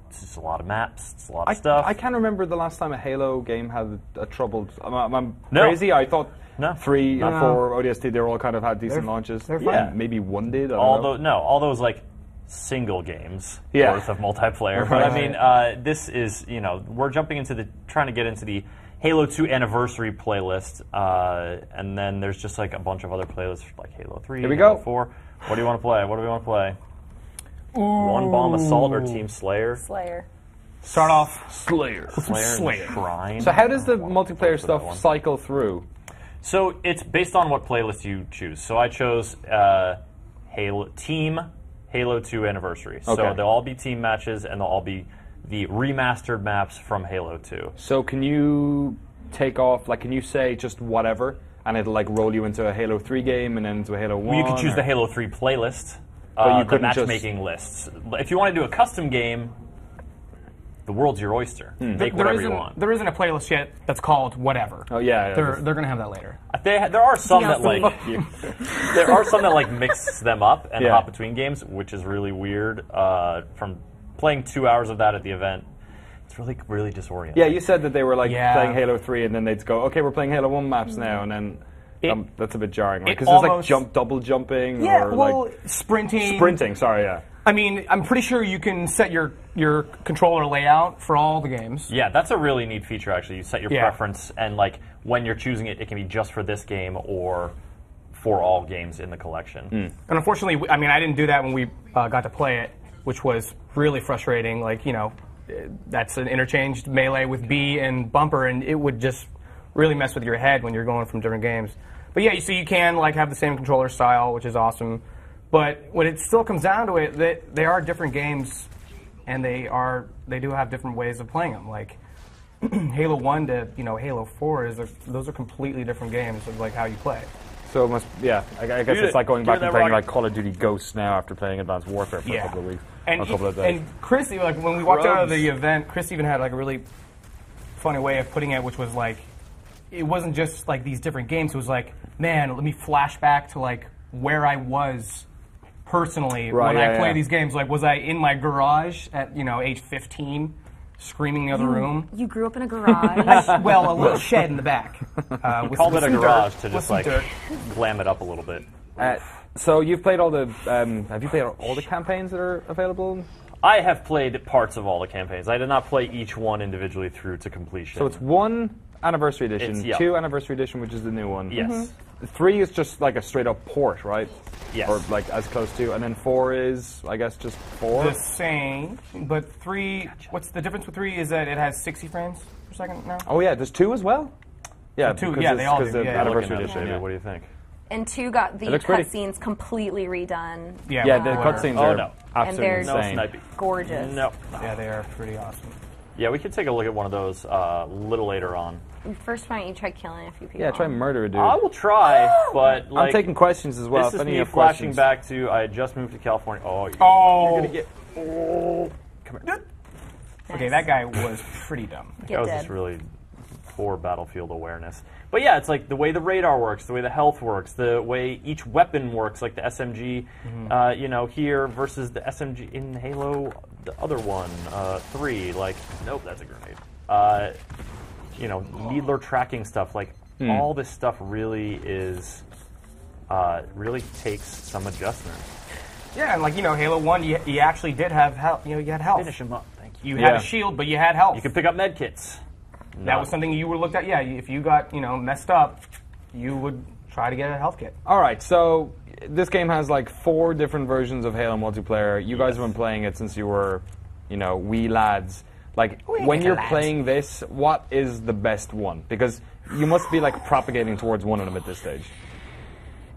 it's just a lot of maps, it's a lot of stuff. I can't remember the last time a Halo game had a troubled. I'm crazy. I thought. 3 and 4 ODST, they all kind of had decent launches. They're fine. Maybe one did. All those like single games worth of multiplayer. But I mean, this is we're jumping into trying to get into the Halo 2 anniversary playlist, and then there's just like a bunch of other playlists like Halo 3, Here we Halo go. 4. What do you want to play? What do we want to play? One Bomb Assault or Team Slayer? Slayer. Start off Slayer. Slayer. Shrine. So how does the multiplayer stuff cycle through? So it's based on what playlist you choose. So I chose Halo 2 Anniversary. So they'll all be team matches, and they'll all be the remastered maps from Halo 2. So can you take off, like, can you say just whatever, and it'll like roll you into a Halo 3 game and then into a Halo 1? Well, you could choose the Halo 3 playlist, but you the matchmaking lists. If you want to do a custom game, the world's your oyster. Make whatever you want. There isn't a playlist yet that's called whatever. Oh yeah, they're going to have that later. There are some that like mix them up and hop between games, which is really weird. From playing 2 hours of that at the event, it's really disorienting. Yeah, you said that they were like playing Halo 3, and then they'd go, okay, we're playing Halo 1 maps now, and then that's a bit jarring, right? Because there's like double jumping, or like sprinting. Sprinting, sorry, yeah. I mean, I'm pretty sure you can set your controller layout for all the games. Yeah, that's a really neat feature, actually. You set your preference, and like when you're choosing it, it can be just for this game or for all games in the collection. And unfortunately, I mean, I didn't do that when we got to play it, which was really frustrating. Like, that's an interchanged melee with B and bumper, and it would just really mess with your head when you're going from different games. But yeah, so you can like have the same controller style, which is awesome. But when it still comes down to it, they are different games, and they do have different ways of playing them. Like Halo 1 to Halo 4 those are completely different games of like how you play. So it must, I guess it's like going back and playing like Call of Duty Ghosts now after playing Advanced Warfare for a couple of weeks, a couple of days. And Chris, like when we walked out of the event, Chris even had like a really funny way of putting it, which was like it wasn't just like these different games. It was like, man, let me flash back to like where I was personally when I play these games. Like, was I in my garage at age 15, screaming in the other room? You grew up in a garage? Well, a little shed in the back. We called it a garage to just like glam it up a little bit. So you've played all the have you played all the campaigns that are available? I have played parts of all the campaigns. I did not play each one individually through to completion. So it's 1 Anniversary Edition, 2 Anniversary Edition, which is the new one. Yes. 3 is just like a straight up port, right? Yes. Or like as close to, and then 4 is, I guess, just 4. The same, but 3. What's the difference with 3 is that it has 60 frames per second now. Oh yeah, there's 2 as well. Yeah, so 2. Yeah, they all do. The Anniversary Edition. Yeah. What do you think? And 2 got the cutscenes completely redone. Yeah, the cutscenes are absolutely insane. Snipey. Gorgeous. No. Yeah, they are pretty awesome. Yeah, we could take a look at one of those a little later on. First, why don't you try killing a few people? Yeah, try murder a dude. I will try, but like, I'm taking questions as well. This is me flashing back to I just moved to California. You're gonna get. Come here. Nice. Okay, that guy was pretty dumb. That was just really poor battlefield awareness. But yeah, it's like the way the radar works, the way the health works, the way each weapon works, like the SMG, here versus the SMG in Halo, the other one, 3. Like, nope, that's a grenade. Needler tracking stuff, like all this stuff really is, really takes some adjustment. Yeah, and like, Halo 1, you actually did have health. You had health. Finish him up, thank you. You had a shield, but you had health. You could pick up med kits. That was something you would looked at. Yeah, if you got messed up, you would try to get a health kit. All right, so this game has like 4 different versions of Halo multiplayer. You guys have been playing it since you were, wee lads. Like, when you're playing this, what is the best one? Because you must be, like, propagating towards one of them at this stage.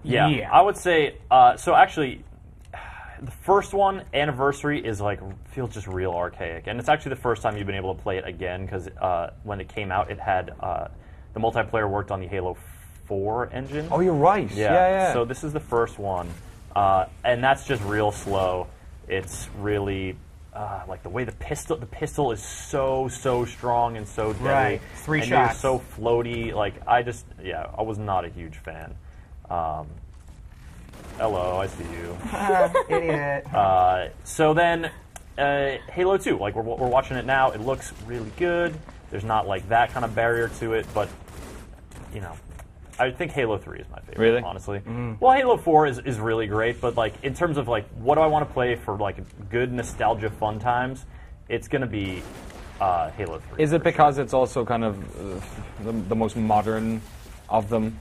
Yeah. I would say, so actually, the first one, Anniversary, is like, feels just real archaic. And it's actually the first time you've been able to play it again, because when it came out, it had, the multiplayer worked on the Halo 4 engine. Oh, you're right. Yeah. So this is the first one. And that's just real slow. It's really, like the way the pistol is so strong and so deadly. Right, 3 and shots. You're so floaty. Like, I was not a huge fan. Hello, I see you. Idiot. So then, Halo 2, like we're watching it now. It looks really good. There's not like that kind of barrier to it, but you know, I think Halo 3 is my favorite. Really? Honestly. Well, Halo 4 is really great, but like in terms of like what do I want to play for like good nostalgia fun times, it's gonna be Halo 3. Is it because it's also kind of the most modern of them?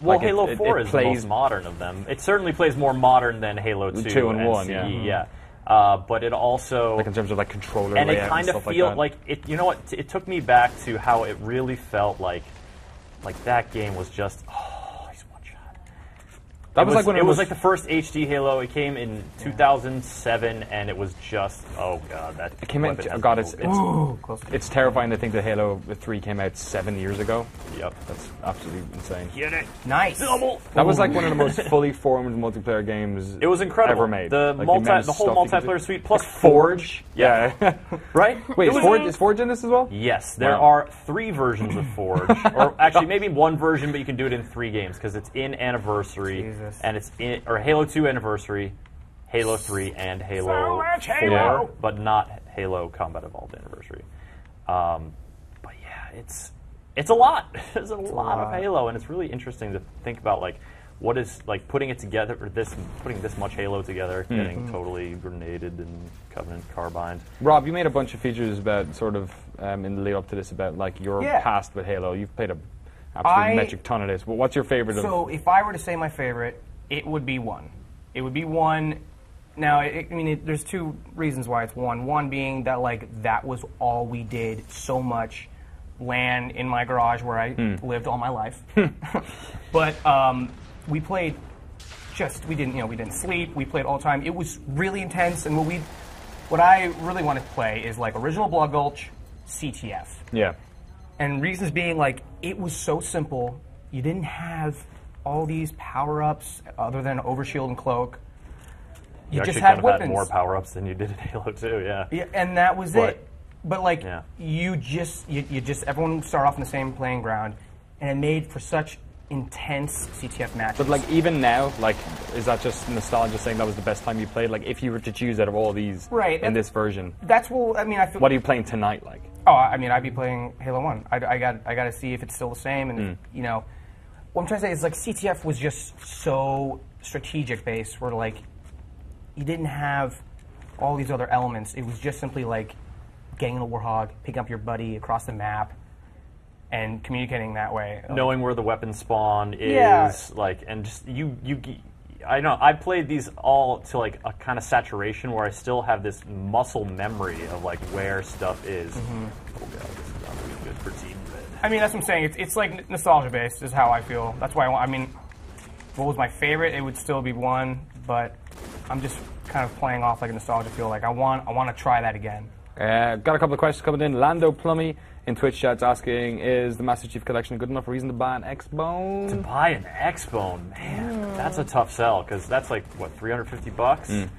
Well, like Halo 4 is the most modern of them. It certainly plays more modern than Halo 2 and 1, CE, yeah. But it also, like in terms of like controller and layout it kind of feels like it. You know what? It took me back to how it really felt like that game was just he's one shot. That was like when it was like the first HD Halo. It came in 2007, and it was just that it came out. It's terrifying to think that Halo 3 came out 7 years ago. Yep, that's absolutely insane. Get it? Nice. Double. That was like one of the most fully formed multiplayer games. It was incredible. Ever made. The whole multiplayer suite plus Forge. Yeah. Right. Wait, is Forge in this as well? Yes, there are 3 versions of Forge, or actually maybe 1 version, but you can do it in 3 games because it's in Anniversary, and it's in Halo 2 Anniversary, Halo 3, and Halo 4, but not Halo Combat Evolved Anniversary. But yeah, it's a lot. There's a lot of Halo, and it's really interesting to think about like what is like putting it together, or putting this much Halo together, getting totally grenaded and Covenant carbined. Rob, you made a bunch of features about sort of in the lead up to this about like your past with Halo. You've played a absolute metric ton of this. But what's your favorite? So if I were to say my favorite, it would be 1. It would be 1. Now, there's 2 reasons why it's 1. One being that like that was all we did so much. LAN in my garage where I lived all my life. But we played we didn't sleep. We played all the time. It was really intense. And what I really wanted to play is like original Blood Gulch, CTF. Yeah. And reasons being like it was so simple. You didn't have all these power-ups other than Overshield and Cloak. You just had weapons. Had more power-ups than you did in Halo 2, yeah. Yeah, and that was it. But like you just everyone would start off in the same playing ground, and it made for such intense CTF matches. But like even now, like is that just nostalgia saying that was the best time you played? Like if you were to choose out of all these in this version, that's I feel. What are you playing tonight like? Oh, I'd be playing Halo 1. I got to see if it's still the same, and what I'm trying to say is like CTF was just so strategic based, where like you didn't have all these other elements. It was just simply like getting in a Warthog, picking up your buddy across the map, and communicating that way. Knowing where the weapon spawn is, like, and just I know I played these all to like a kind of saturation where I still have this muscle memory of like where stuff is. Oh god, this is not really good for Team Red. That's what I'm saying. It's like nostalgia based is how I feel. That's why what was my favorite? It would still be 1, but I'm just kind of playing off like a nostalgia feel. Like I want to try that again. Got a couple of questions coming in. Lando Plummy in Twitch chat's asking, is the Master Chief Collection a good enough reason to buy an X-Bone? To buy an X-Bone? Man, that's a tough sell, because that's like, what, $350?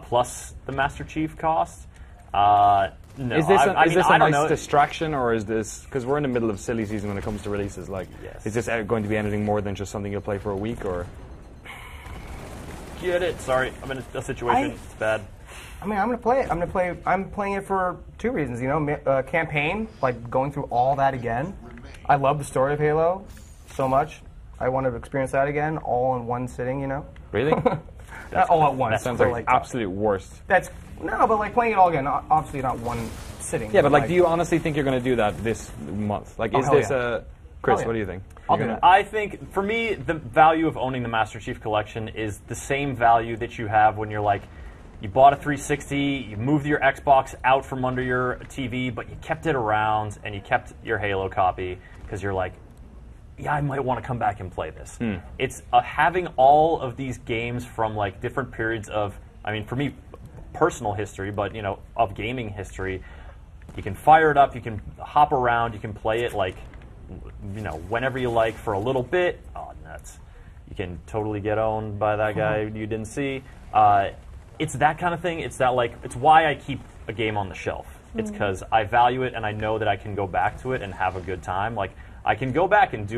Plus the Master Chief cost? No. Is this a nice distraction, or is this, because we're in the middle of silly season when it comes to releases, like, is this going to be anything more than just something you'll play for a week, or? Get it. Sorry, I'm in a situation. It's bad. I'm gonna play it. I'm playing it for 2 reasons. Campaign, like going through all that again. I love the story of Halo so much. I want to experience that again, all in one sitting. Really? Not all at once. That sounds like absolute worst. But like playing it all again, obviously not one sitting. Yeah, but like, do you honestly think you're going to do that this month? Like, is this a Chris? What do you think? I think for me, the value of owning the Master Chief Collection is the same value that you have when you're like you bought a 360, you moved your Xbox out from under your TV, but you kept it around and you kept your Halo copy because you're like, yeah, I might want to come back and play this. It's having all of these games from like different periods of, I mean, for me, personal history, but you know, of gaming history. You can fire it up, you can hop around, you can play it like, you know, whenever you like for a little bit. Oh, nuts. You can totally get owned by that guy you didn't see. It's that kind of thing. It's that like, it's why I keep a game on the shelf. It's because I value it and I know that I can go back to it and have a good time. Like, I can go back and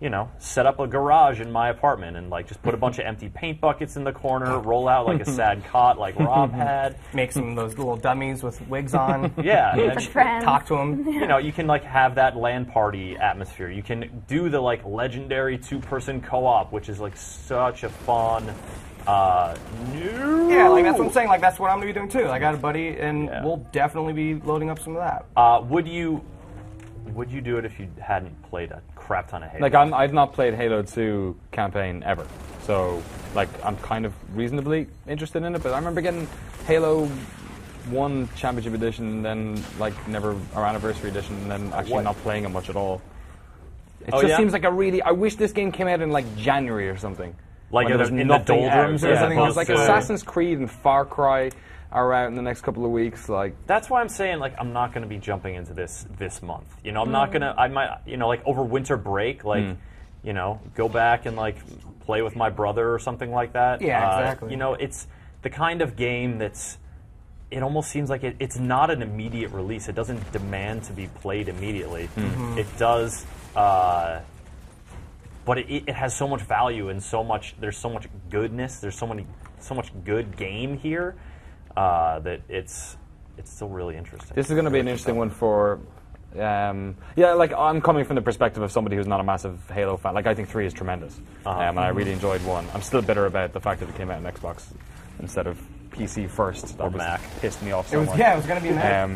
you know, set up a garage in my apartment and like just put a bunch of empty paint buckets in the corner, roll out like a sad cot like Rob had. Make some of those little dummies with wigs on. Yeah. For friends. Talk to them. You know, you can like have that LAN party atmosphere. You can do the like legendary 2-person co-op, which is like such a fun Yeah, like that's what I'm saying. Like that's what I'm gonna be doing too. I got a buddy, and we'll definitely be loading up some of that. Would you do it if you hadn't played a crap ton of Halo? Like I've not played Halo 2 campaign ever, so like I'm kind of reasonably interested in it. But I remember getting Halo 1 Championship Edition, and then like never our Anniversary Edition, and then actually not playing it much at all. It just seems like I wish this game came out in like January or something. Like in the doldrums or something. It was like Assassin's Creed and Far Cry are out in the next couple of weeks. Like that's why I'm saying like I'm not going to be jumping into this month. You know, I'm not gonna. I might, you know, like over winter break, like you know, go back and like play with my brother or something like that. Yeah, exactly. You know, it's the kind of game that's. It almost seems like it's not an immediate release. It doesn't demand to be played immediately. It does. But it has so much value and there's so much goodness. There's so much good game here. That it's still really interesting. This is going to be an interesting one for, like I'm coming from the perspective of somebody who's not a massive Halo fan. Like I think 3 is tremendous, and I really enjoyed 1. I'm still bitter about the fact that it came out on Xbox instead of PC first. That or Mac. Pissed me off. It was going to be Mac.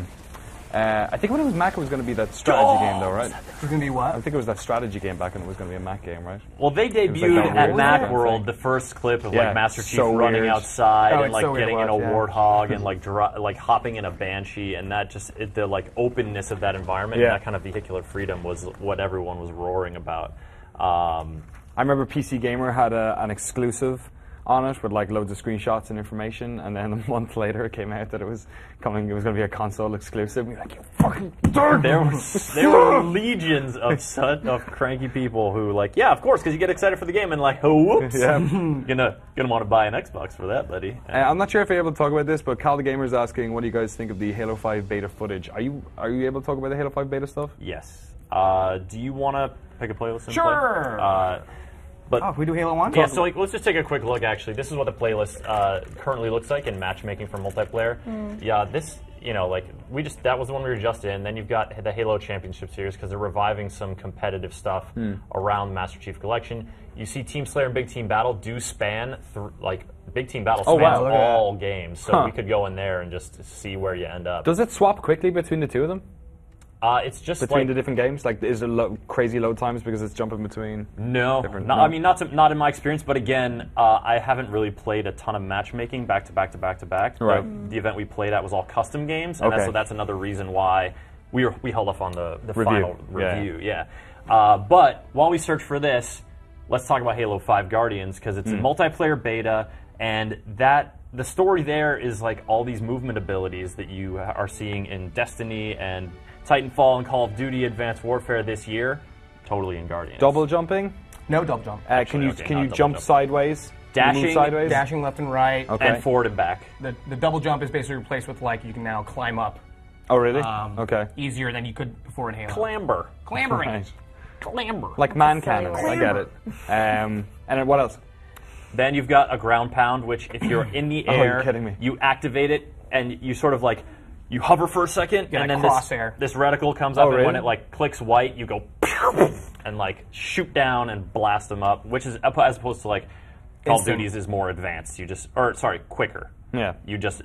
I think when it was Mac, it was going to be that strategy game, though, right? It was going to be what? I think it was that strategy game back when it was going to be a Mac game, right? Well, they debuted at Macworld the first clip of like Master Chief running outside and like getting in a warthog and like hopping in a Banshee, and that just the like openness of that environment and that kind of vehicular freedom was what everyone was roaring about. I remember PC Gamer had an exclusive on it with like loads of screenshots and information, and then a month later it came out that it was going to be a console exclusive. We were like, you fucking dirt! There were legions of cranky people who like, yeah, of course, because you get excited for the game and like, oh, whoops, gonna want to buy an Xbox for that, buddy. I'm not sure if you're able to talk about this, but Cal the Gamer is asking, what do you guys think of the Halo 5 beta footage? Are you able to talk about the Halo 5 beta stuff? Yes. Do you want to pick a playlist and play? But can we do Halo 1? Yeah, so like, let's just take a quick look, actually. This is what the playlist currently looks like in matchmaking for multiplayer. Yeah, this, you know, like, that was the one we were just in. Then you've got the Halo Championship Series, because they're reviving some competitive stuff around Master Chief Collection. You see Team Slayer and Big Team Battle do span, like, Big Team Battle spans all games, so we could go in there and just see where you end up. Does it swap quickly between the two of them? It's just between the different games. Like, is there crazy load times because it's jumping between? No, I mean not in my experience. But again, I haven't really played a ton of matchmaking back to back to back to back. Right. The event we played at was all custom games, and so that's another reason why we held off on the final review. Yeah. But while we search for this, let's talk about Halo 5 Guardians, because it's a multiplayer beta, and the story there is like all these movement abilities that you are seeing in Destiny and Titanfall and Call of Duty Advanced Warfare this year, totally in Guardians. Double jumping? No double jump. Can you jump sideways? Dashing, dashing left and right, and forward and back. The double jump is basically replaced with like you can now climb up. Oh really? Easier than you could before in Halo. Clambering. Right. Clamber. Like man cannons. I get it. And then what else? Then you've got a ground pound, which if you're in the air, you're kidding me. You activate it and you sort of like. You hover for a second, and then this reticle comes up, and when it like clicks white, you go and like shoot down and blast them up. Which is as opposed to like Call of Duty's is more advanced. Quicker. Yeah. You just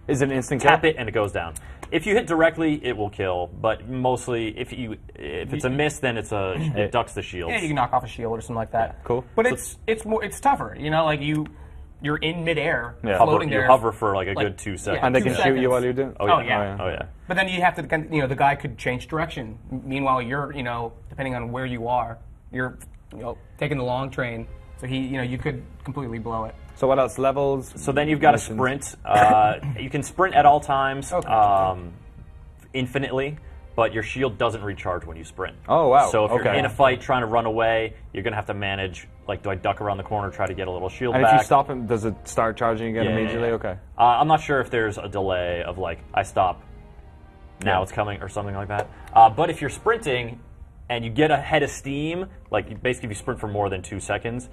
is it an instant tap it and it goes down. If you hit directly, it will kill. But mostly, if it's a miss, then it ducks the shield. Yeah, you can knock off a shield or something like that. Cool. But it's tougher. You know, like you you're in midair, floating there. You hover for like a good 2 seconds. And they can shoot you while you're doing it? Oh yeah. Oh, yeah. But then you have to, the guy could change direction. Meanwhile, you're, depending on where you are, you're, taking the long train. So you could completely blow it. So what else? Levels? So then you've got to sprint. You can sprint at all times, infinitely, but your shield doesn't recharge when you sprint. Oh, wow. So if you're in a fight trying to run away, you're going to have to manage, like, do I duck around the corner, try to get a little shield back? And if you stop him, does it start charging again immediately? Yeah. Okay. I'm not sure if there's a delay of, like, I stop, now it's coming, or something like that. But if you're sprinting and you get a head of steam, like, basically if you sprint for more than 2 seconds,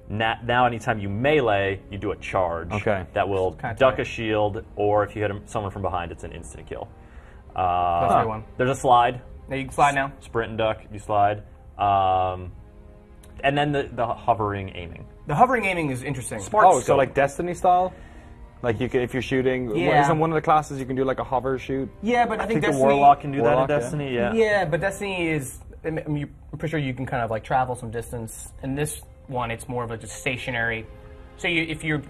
now anytime you melee, you do a charge that will duck a shield, or if you hit someone from behind, it's an instant kill. That's one. There's a slide. Yeah, you can slide now. Sprint and duck, you slide. And then the hovering aiming. The hovering aiming is interesting. So like Destiny style? Like you can, if you're shooting, isn't one of the classes you can do like a hover shoot? Yeah, but I think the Destiny, Warlock can do that in Destiny. Yeah, but Destiny is. I'm pretty sure you can kind of like travel some distance. In this one, it's more of a just stationary. So if you're,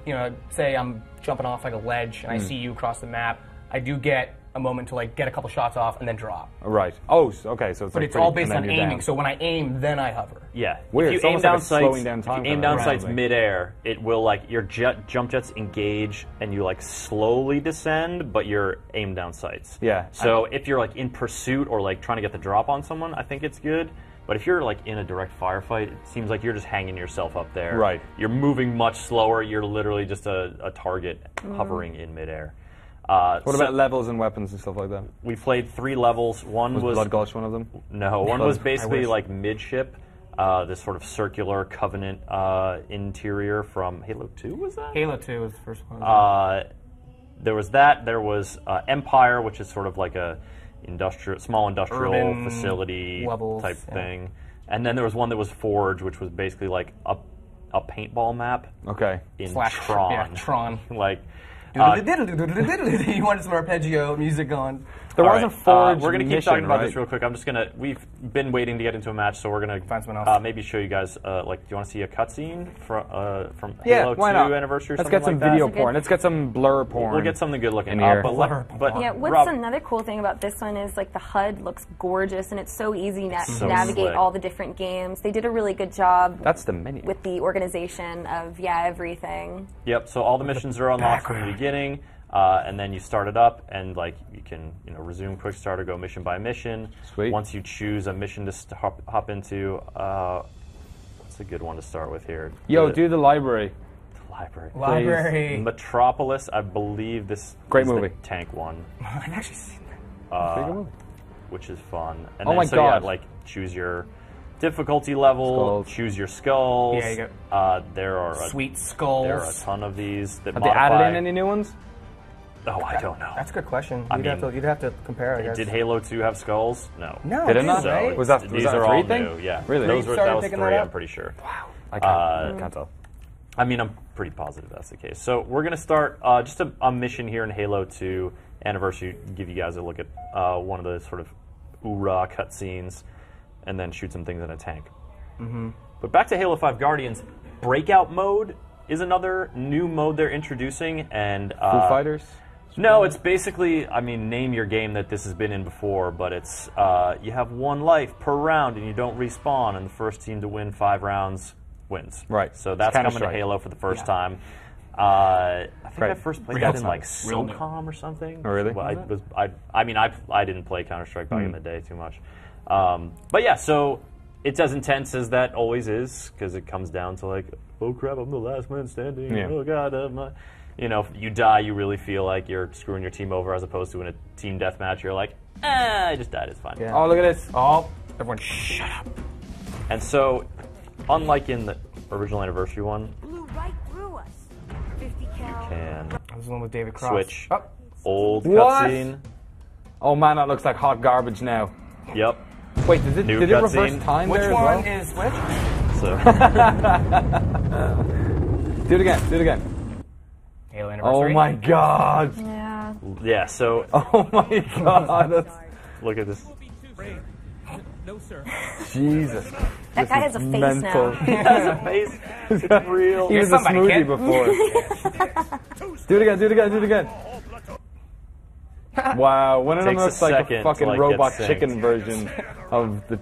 say I'm jumping off like a ledge and I see you across the map, I do get a moment to like get a couple shots off and then drop. Right. Oh, okay. So it's but like it's all based on aiming. So when I aim, then I hover. Yeah. Weird. If you aim down sights, aim down sights midair, it will like your jump jets engage and you like slowly descend, but you're aim down sights. Yeah. So if you're like in pursuit or like trying to get the drop on someone, I think it's good. But if you're like in a direct firefight, it seems like you're just hanging yourself up there. Right. You're moving much slower. You're literally just a target hovering in midair. What about levels and weapons and stuff like that? We played 3 levels. One was Blood Gulch one of them? No, one was basically like midship, this sort of circular Covenant interior from Halo 2, was that? Halo 2 was the first one. There was that. There was Empire, which is sort of like a small industrial urban facility levels, type thing. And then there was one that was Forge, which was basically like a paintball map. Okay. In Tron. Yeah, Tron. Like. You wanted some arpeggio music going. There wasn't Forge. We're going to keep talking about this real quick. We've been waiting to get into a match, so we're going to find someone else. Maybe show you guys. Do you want to see a cutscene from Halo 2 anniversary? Let's get some video porn. Let's get some blur porn. We'll get something good looking. What's another cool thing about this one is like the HUD looks gorgeous and it's so easy to navigate all the different games. They did a really good job. That's the menu. With the organization of everything. Yep. So all the missions are unlocked from the beginning. And then you start it up, and like you can resume quick start or go mission by mission. Sweet. Once you choose a mission to hop into, what's a good one to start with here? Do the library. The library. Metropolis, I believe this great is movie. The tank one. I've actually seen that. Which is fun. And oh then, my God! Like choose your difficulty level, choose your skulls. Yeah, you go. There are sweet skulls. There are a ton of these that Have modify. they added in any new ones? Oh, I don't know. That's a good question. You'd have to compare, I guess. Did Halo 2 have skulls? No. No. Did it not? Right? Was that these a are 3 all thing? new, yeah. Really? That was 3, I'm pretty sure. Wow. I can't tell. I mean, I'm pretty positive that's the case. So we're going to start just a mission here in Halo 2 Anniversary, give you guys a look at one of the sort of oorah cutscenes, and then shoot some things in a tank. Mm-hmm. But back to Halo 5 Guardians, Breakout Mode is another new mode they're introducing. And Foo Fighters? No, it's basically, name your game that this has been in before, but it's, you have 1 life per round and you don't respawn, and the first team to win 5 rounds wins. Right. So that's coming to Halo for the first time. I think I first played that in like SOCOM or something. Oh, really? Well, I didn't play Counter-Strike back in the day too much. But yeah, so it's as intense as that always is, because it comes down to like, oh crap, I'm the last man standing. Yeah. Oh god, if you die, you really feel like you're screwing your team over, as opposed to in a team deathmatch, you're like, I just died, it's fine. Yeah. Oh, look at this. Oh, everyone shut up. And so, unlike in the original Anniversary one, blew right through us. 50 cal. you can That was the one with David Cross. switch Oh. old cutscene. Oh man, that looks like hot garbage now. Yep. Wait, did it reverse time Which there one as well? is which? So Do it again. Halo Anniversary. Oh my god. Yeah. yeah, so Oh my god. look at this. No, sir. Jesus. That guy has a face mental. now. He has a face. It's real. He was a somebody, smoothie kid. before. Do it again, do it again, do it again. Wow, one of them Takes looks a like a second fucking to, like, robot get synced. chicken version of the...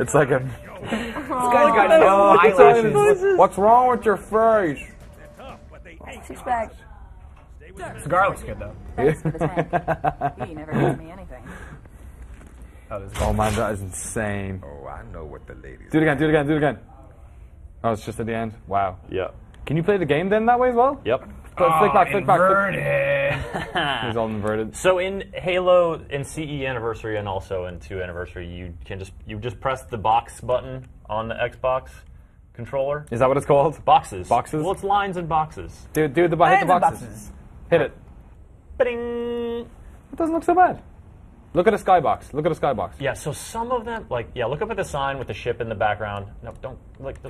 It's like a... This guy's got no eyelashes. What's wrong with your face? Douchebag. Cigar looks good though. Thanks for the 10. He never gives me anything. Oh man, that is insane. Oh, I know what the ladies. Do it again, do it again, do it again. Oh, it's just at the end. Wow. Yeah. Can you play the game then that way as well? Yep. Flick back, flick back. Inverted. He's all inverted. So in Halo, in CE Anniversary, and also in 2 Anniversary, you just press the box button on the Xbox controller. Is that what it's called? Boxes. Boxes? Well, it's lines and boxes. Do hit the boxes. Hit it. Ba-ding! It doesn't look so bad. Look at a skybox. Look at a skybox. Yeah, so some of them, look up at the sign with the ship in the background. No, don't,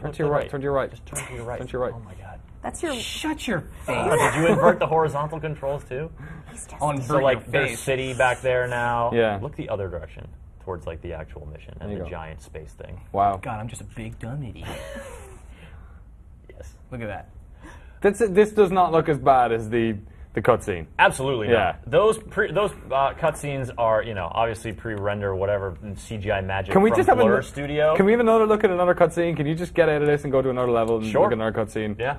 Turn to your right. Turn to your right. Just turn to your right. Turn to your right. Oh my god. That's your. Shut your face. Oh, did you invert the horizontal controls too? So there's city back there now. Yeah. Look the other direction, towards the actual mission and the giant space thing. Wow. God, I'm just a big dumb idiot. Yes. Look at that. This does not look as bad as the cutscene. Absolutely Yeah. not. Those cutscenes are, obviously pre-render whatever CGI magic Can we from just have Blur Studio. Can we have another look at another cutscene? Can you just get out of this and go to another level and Sure. look at another cutscene? Yeah.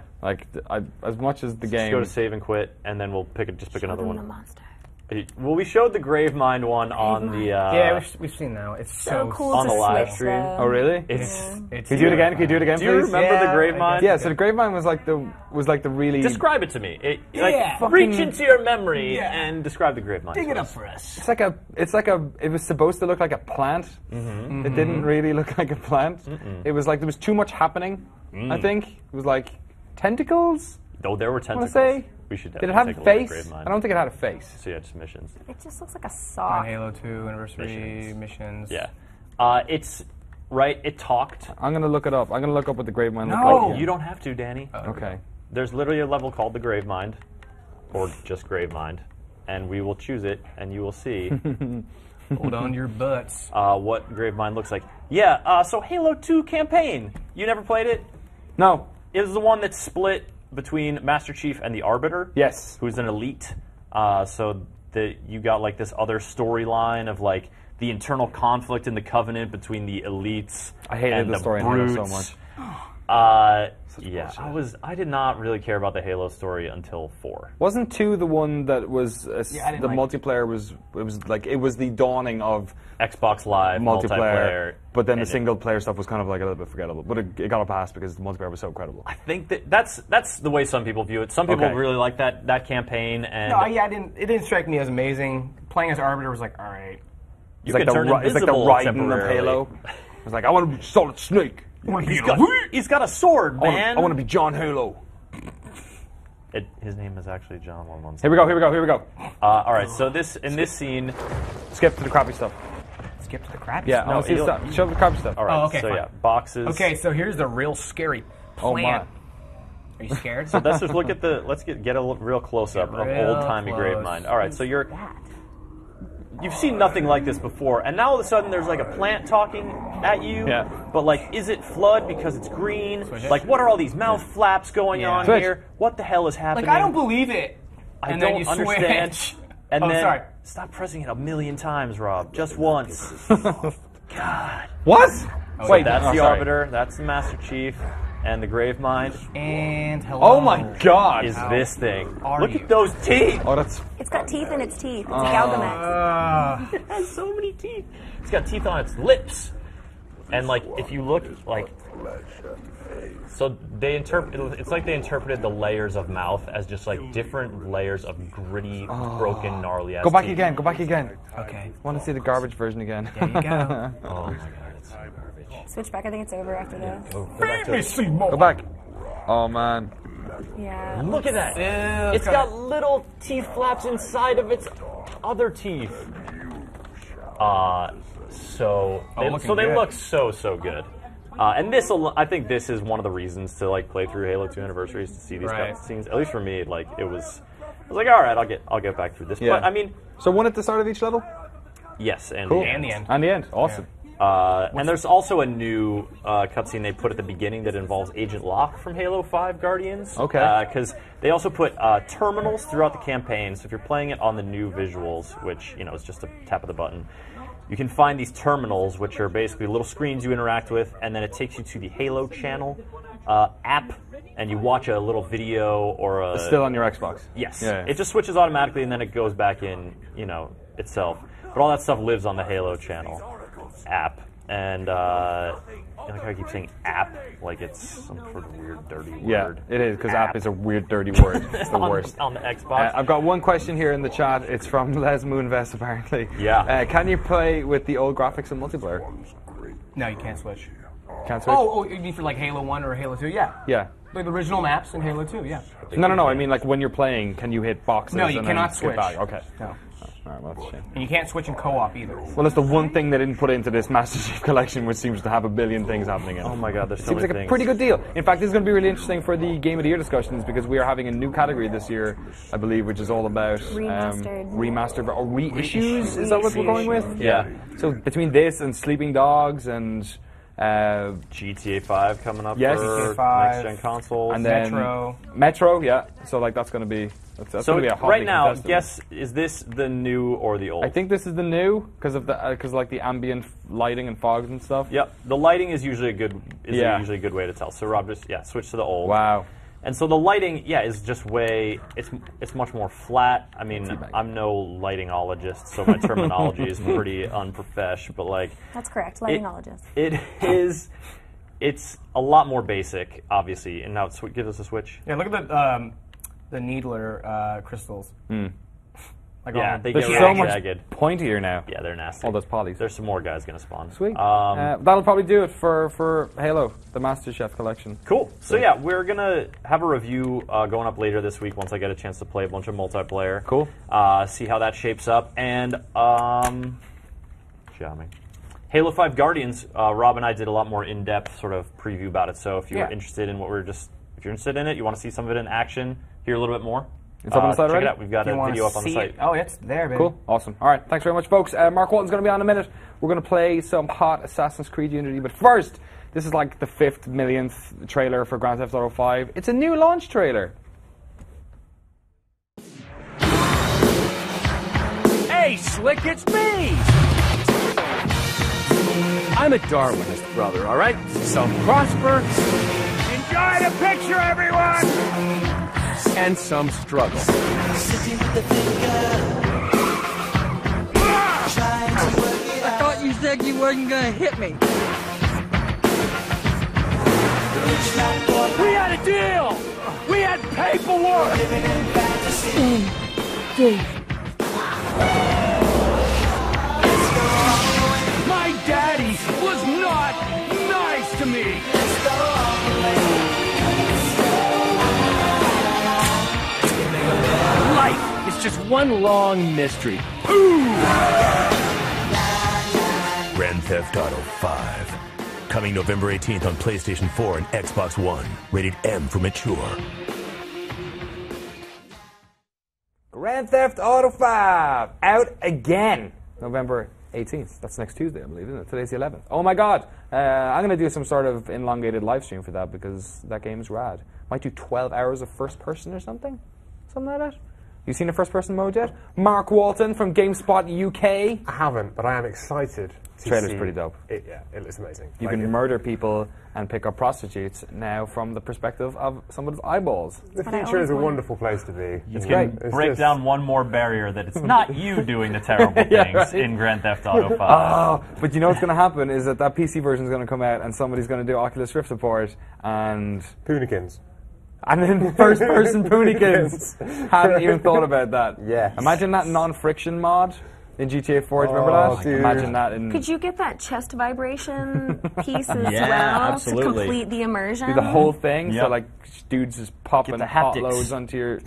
As much as the game. Just go to save and quit, and then we'll pick another The one. monster. Well, we showed the Gravemind one on the. Yeah, we've seen that. It's So cool on to the live switch stream. though. Oh really? It's Can you do it again? Can you do it again, Do you please? remember the Yeah, Gravemind? Yeah. So the Gravemind was like the really. Describe it to me. Yeah. Reach into your memory Yeah. and describe the Gravemind. Dig to it up us. for us. It was supposed to look like a plant. Mm-hmm. It didn't really look like a plant. It was like there was too much happening. I think it was like tentacles. Oh, there were I want tentacles. to say. We should Did it definitely have a take a look face? at Gravemind. I don't think it had a face. So yeah, just missions. It just looks like a On sock. Halo 2 Anniversary missions. Yeah. It's right. It talked. I'm gonna look it up. I'm gonna look up what the Gravemind looked No! like. You don't have to, Danny. Okay. There's literally a level called the Gravemind, or just Gravemind, and we will choose it, and you will see Hold on to your butts. what Gravemind looks like. Yeah. So Halo 2 campaign. You never played it? No. It was the one that split between Master Chief and the Arbiter. Yes. Who's an elite. So you got this other storyline of the internal conflict in the Covenant between the elites. I hated and the story in Halo so brutes. much. Yeah, I did not really care about the Halo story until 4. Wasn't 2 the one that was I didn't the like multiplayer it was the dawning of Xbox Live multiplayer, but then the and single player stuff was kind of a little bit forgettable. But it got a pass because the multiplayer was so incredible. I think that's the way some people view it. Some people Okay. really like that campaign, and No, yeah, it didn't strike me as amazing. Playing as Arbiter was like, all right. you It's like can turn it's like the invisible Raiden of temporarily. Halo. It was like I want to be Solid Snake. He's got a sword, man. I want to be John Halo. His name is actually John 117. Here we go. All right, so in this scene, Skip to the crappy stuff. Skip to the crap. Yeah, I want to see the you'll- stuff. Show the crappy stuff. all right. Oh, okay, so fine. yeah, boxes. Okay, so here's the real scary Oh plan. my. Are you scared? So let's just look at let's get a real close up of Real old timey close. Gravemind. All right, so you've seen nothing like this before, and now all of a sudden there's a plant talking at you. Yeah. But is it flood because it's green? What are all these mouth flaps going on Switch. here? What the hell is happening? I don't believe it. I and don't then you understand. switch. And Oh, then sorry. stop pressing it a million times, Rob. Just once. God. What? Oh, Wait, That's the sorry. Arbiter. That's the Master Chief. And the Gravemind And hello. Oh my God! is this thing. are Look you? at those teeth. Oh, that's It's got teeth in its teeth. It's a Galgamax. It has so many teeth. It's got teeth on its lips. And if you look so they it's like they interpreted the layers of mouth as just different layers of gritty, broken, gnarly ass go back teeth. again. Go back again. Okay. I want to see the garbage version again. There you go. Oh my god, it's so garbage. Switch back. I think it's over after this. Go back. Oh man. Yeah. Look at that. It's got little teeth flaps inside of its other teeth. So they good. look so good. And I think this is one of the reasons to play through Halo 2 Anniversary is to see these Right. cutscenes. At least for me, it was all right, I'll get back through this. Yeah. But I mean, So one at the start of each level. yes, and Cool. And the end. And the end. Awesome. And there's also a new cutscene they put at the beginning that involves Agent Locke from Halo 5 Guardians. Okay. Because they also put terminals throughout the campaign. So if you're playing it on the new visuals, which is just a tap of the button, you can find these terminals, which are basically little screens you interact with, and then it takes you to the Halo channel app, and you watch a little video or a... It's still on your Xbox? Yes. Yeah. It just switches automatically, and then it goes back in, itself. But all that stuff lives on the Halo channel app. And I like how I keep saying app like it's some sort of weird, dirty word. Yeah, it is, because app is a weird, dirty word. It's the worst. On the Xbox. I've got one question here in the chat. It's from Les Moonvest, apparently. Yeah. Can you play with the old graphics in multiplayer? No, you can't switch. Can't switch? Oh, you mean for like Halo 1 or Halo 2? Yeah. Yeah. Like the original maps in Halo 2, yeah. No. I mean, like when you're playing, can you hit boxes? No, you and cannot then switch. skip back? Okay. No. All right, well, that's a shame. And you can't switch in co-op either. Well, that's the one thing they didn't put into this Master Chief Collection, which seems to have a billion things happening in it. Oh my God, there's so Seems many like things. a pretty good deal. In fact, this is going to be really interesting for the Game of the Year discussions because we are having a new category this year, I believe, which is all about remastered or reissues. Is that what we're going with? Yeah. So between this and Sleeping Dogs and GTA 5 coming up Yes. for GTA 5, next-gen consoles. and then Metro. yeah. So like that's going to be that's so going to be a hotly right now, contested. guess, is this the new or the old? I think this is the new because of like the ambient lighting and fogs and stuff. Yep. The lighting is usually a good way to tell. So Rob just switch to the old. Wow. And so the lighting, is just it's much more flat. I mean, I'm no lightingologist, so my terminology is pretty unprofesh, but like... That's correct, lightingologist. It's a lot more basic, obviously, and now give us a switch. Yeah, look at the needler crystals. Like they They're get so really much jagged. pointier now. Yeah, they're nasty. All those polys. There's some more guys going to spawn. Sweet. That'll probably do it for Halo, the Master Chef Collection. Cool. So yeah, we're going to have a review going up later this week once I get a chance to play a bunch of multiplayer. Cool. See how that shapes up. And, Halo 5 Guardians, Rob and I did a lot more in-depth sort of preview about it. So if you're interested in if you're interested in it, you want to see some of it in action, hear a little bit more. It's up on the site already? Check it out. We've got a video up on the site. Oh, it's there, baby. Cool. Awesome. All right. Thanks very much, folks. Mark Walton's going to be on in a minute. We're going to play some hot Assassin's Creed Unity. But first, this is like the 5th millionth trailer for Grand Theft Auto 5. It's a new launch trailer. Hey, Slick, it's me! I'm a Darwinist, brother, all right? Some prosper. Enjoy the picture, everyone! And some struggle. I thought you said you wasn't gonna hit me. We had a deal! We had paperwork! My daddy was not nice to me! Life is just one long mystery. Ooh! Grand Theft Auto 5. Coming November 18th on PlayStation 4 and Xbox One. Rated M for mature. Grand Theft Auto 5 out again. November 18th. That's next Tuesday, I believe, isn't it? Today's the 11th. Oh my God. I'm going to do some sort of elongated live stream for that because that game's rad. Might do 12 hours of first person or something. Something like that. You seen the first person mode yet? Mark Walton from GameSpot UK. I haven't, but I am excited. Trailer's pretty dope. It looks amazing. You can murder people and pick up prostitutes now from the perspective of someone's eyeballs. The future is a wonderful place to be. You can break down one more barrier that it's not you doing the terrible things in Grand Theft Auto 5. Oh, but you know what's going to happen is that PC version is going to come out and somebody's going to do Oculus Rift support and... Poonikins. And then first-person Poonikins. Hadn't even thought about that. Yeah. Imagine that non-friction mod in GTA 4. Do you remember that? Dude. Imagine that in... Could you get that chest vibration piece as Yeah, well absolutely. to complete the immersion? Do the whole thing, Yep. so like dudes just popping the hot haptics. loads onto your...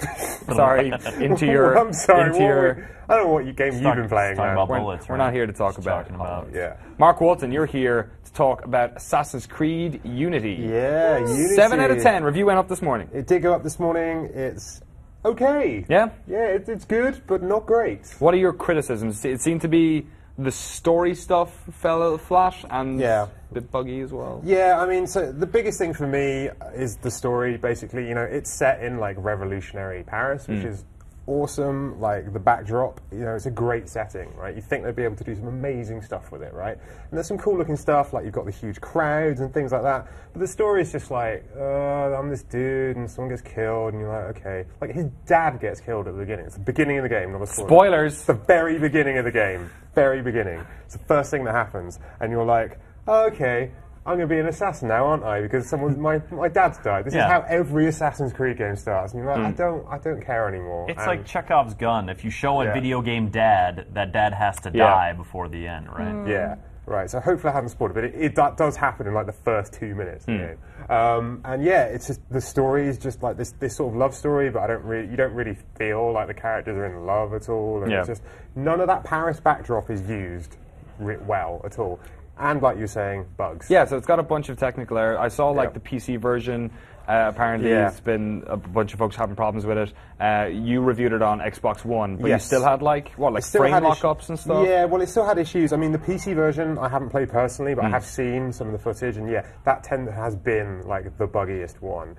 sorry, into your... I'm sorry. Into your, I don't know what game you've been playing. Talking now. about bullets, we're right? not here to talk about. Talking about. Yeah. Mark Walton, you're here to talk about Assassin's Creed Unity. Yeah, Unity. 7 out of 10. Review went up this morning. It did go up this morning. It's okay. Yeah? Yeah, it's good, but not great. What are your criticisms? It seemed to be The story stuff fell a little flat and a bit buggy as well. Yeah, I mean, so the biggest thing for me is the story, basically. You know, it's set in, like, revolutionary Paris, which is awesome. Like, the backdrop, you know, it's a great setting, right? You think they'd be able to do some amazing stuff with it, right? And there's some cool looking stuff, like you've got the huge crowds and things like that. But the story is just like, I'm this dude and someone gets killed, and you're like, okay. Like, his dad gets killed at the beginning. It's the beginning of the game, not a spoiler. Spoilers! It's the very beginning of the game. Very beginning. It's the first thing that happens. And you're like, okay, I'm going to be an assassin now, aren't I? Because my dad's died. This is how every Assassin's Creed game starts. And you're like, I don't care anymore. It's like Chekhov's gun. If you show a video game dad, that dad has to die before the end, right? Yeah, right. So hopefully I haven't spoiled it, but that does happen in like the first 2 minutes of the game. And yeah, it's just the story is just like this sort of love story, but you don't really feel like the characters are in love at all. And it's just none of that Paris backdrop is used well at all. And like you were saying, bugs. Yeah, so it's got a bunch of technical errors. I saw like the PC version. Apparently, it's been a bunch of folks having problems with it. You reviewed it on Xbox One, but you still had like frame lockups and stuff. Yeah, well, it still had issues. I mean, the PC version I haven't played personally, but I have seen some of the footage, and that has been like the buggiest one.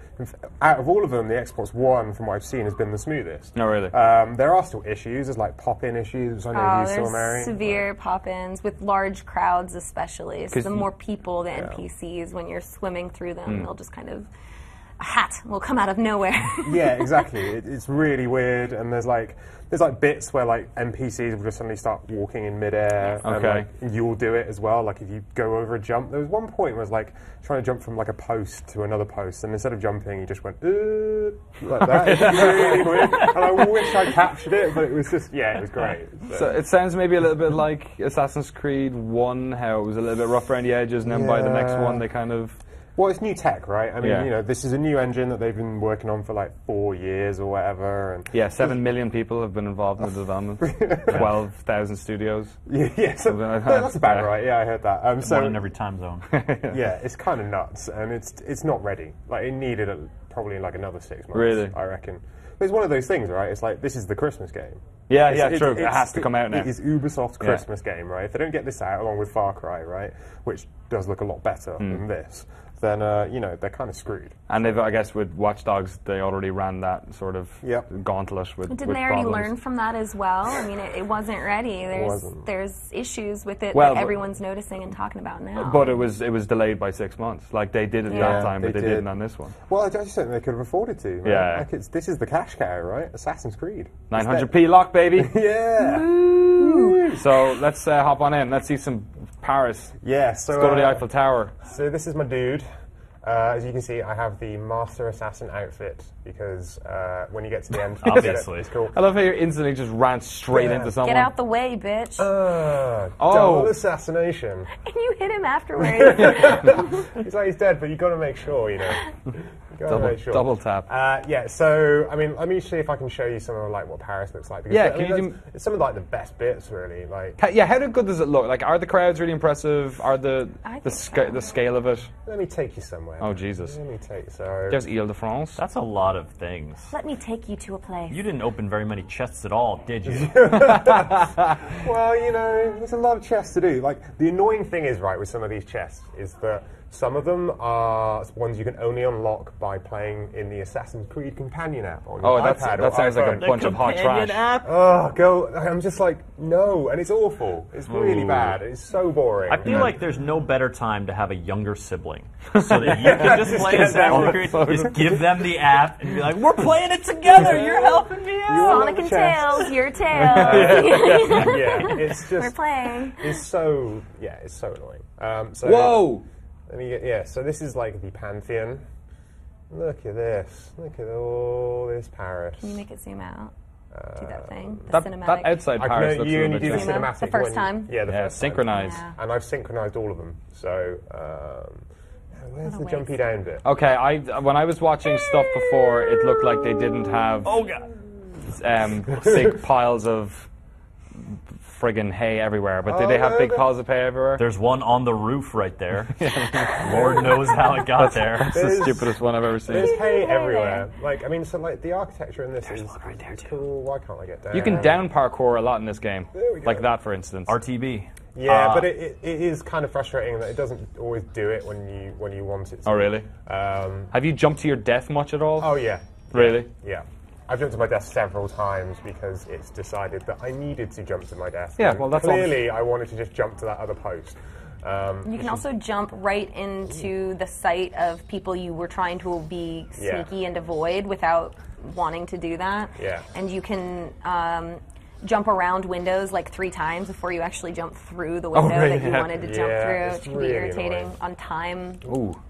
Out of all of them, the Xbox One, from what I've seen, has been the smoothest. No, really. There are still issues. There's like pop-in issues. I know you saw, Mary. Severe pop-ins with large crowds, especially. So the more people, the NPCs, when you're swimming through them, they'll just kind of. A hat will come out of nowhere. Yeah, exactly. It's really weird, and there's like bits where like NPCs will just suddenly start walking in midair, and like, you'll do it as well. Like if you go over a jump, there was one point where I was like trying to jump from like a post to another post, and instead of jumping, you just went like that. It's really weird, and I wish I captured it, but it was just it was great. So it sounds maybe a little bit like Assassin's Creed 1, how it was a little bit rough around the edges, and then by the next one they kind of. Well, it's new tech, right? I mean, you know, this is a new engine that they've been working on for like 4 years or whatever. And 7 million people have been involved in the development. 12,000 studios. So that's about right. Yeah, I heard that. So one in every time zone. Yeah, it's kind of nuts, and it's not ready. Like it needed probably like another 6 months. Really, I reckon. But it's one of those things, right? It's like this is the Christmas game. Yeah, true. It has to come out now. It is Ubisoft's Christmas game, right? If they don't get this out along with Far Cry, right, which does look a lot better than this. Then you know, they're kind of screwed. And they've, I guess with Watch Dogs, they already ran that sort of gauntlet with. Didn't they already learn from that as well? I mean, it wasn't ready. There's issues with it that everyone's noticing and talking about now. But it was delayed by 6 months. Like they did it that time, but they didn't on this one. Well, I just think they could have afforded to. Man. Yeah. Like this is the cash cow, right? Assassin's Creed. 900p lock, baby. Yeah. Woo. So let's hop on in. Let's see some Paris. Yeah. So let's go to the Eiffel Tower. So this is my dude. As you can see, I have the Master Assassin outfit because when you get to the end, obviously, it's cool. I love how you instantly just ran straight into someone. Get out the way, bitch! Double assassination. And you hit him afterwards. He's like he's dead, but you got to make sure, you know. Double tap. So I mean, let me see if I can show you some of like what Paris looks like. Because, it's some of like the best bits, really. Like, how good does it look? Like, are the crowds really impressive? Are the scale of it? Let me take you somewhere. Oh Jesus! Let me take you. There's Ile de France. That's a lot of things. Let me take you to a place. You didn't open very many chests at all, did you? Well, you know, there's a lot of chests to do. Like, the annoying thing is, right, with some of these chests is that some of them are ones you can only unlock by playing in the Assassin's Creed companion app on your iPad. That sounds like a bunch of hot trash. I'm just like, no, and it's awful. It's really bad. It's so boring. I feel like there's no better time to have a younger sibling, so that you can just play Assassin's Creed. Just give them the app and be like, "We're playing it together. You're helping me out." Sonic and Tails, your Tails. It's just we're playing. It's so annoying. Whoa. Let me get, so this is like the Pantheon. Look at this. Look at all this Paris. Can you make it zoom out? Do that thing. That outside Paris looks you do the cinematic the first time? Yeah, the first synchronized. time. And I've synchronized all of them. So, where's the jumpy down bit? Okay, when I was watching stuff before, it looked like they didn't have big piles of friggin' hay everywhere, but do they have big piles of hay everywhere? There's one on the roof right there. Lord knows how it got there. That's the stupidest one I've ever seen. There's hay everywhere. Like, I mean, so like the architecture in this is cool. Why can't I get down? You can down parkour a lot in this game. There we go. Like that, for instance. RTB. Yeah, but it is kind of frustrating that it doesn't always do it when you want it to. Oh, really? Have you jumped to your death much at all? Oh, yeah. Really? Yeah. I've jumped to my death several times because it's decided that I needed to jump to my death. Yeah, well, that's clearly I wanted to just jump to that other post. You can also jump right into the sight of people you were trying to be sneaky and avoid without wanting to do that. Yeah. And you can jump around windows like 3 times before you actually jump through the window that you wanted to jump through, which can be irritating on time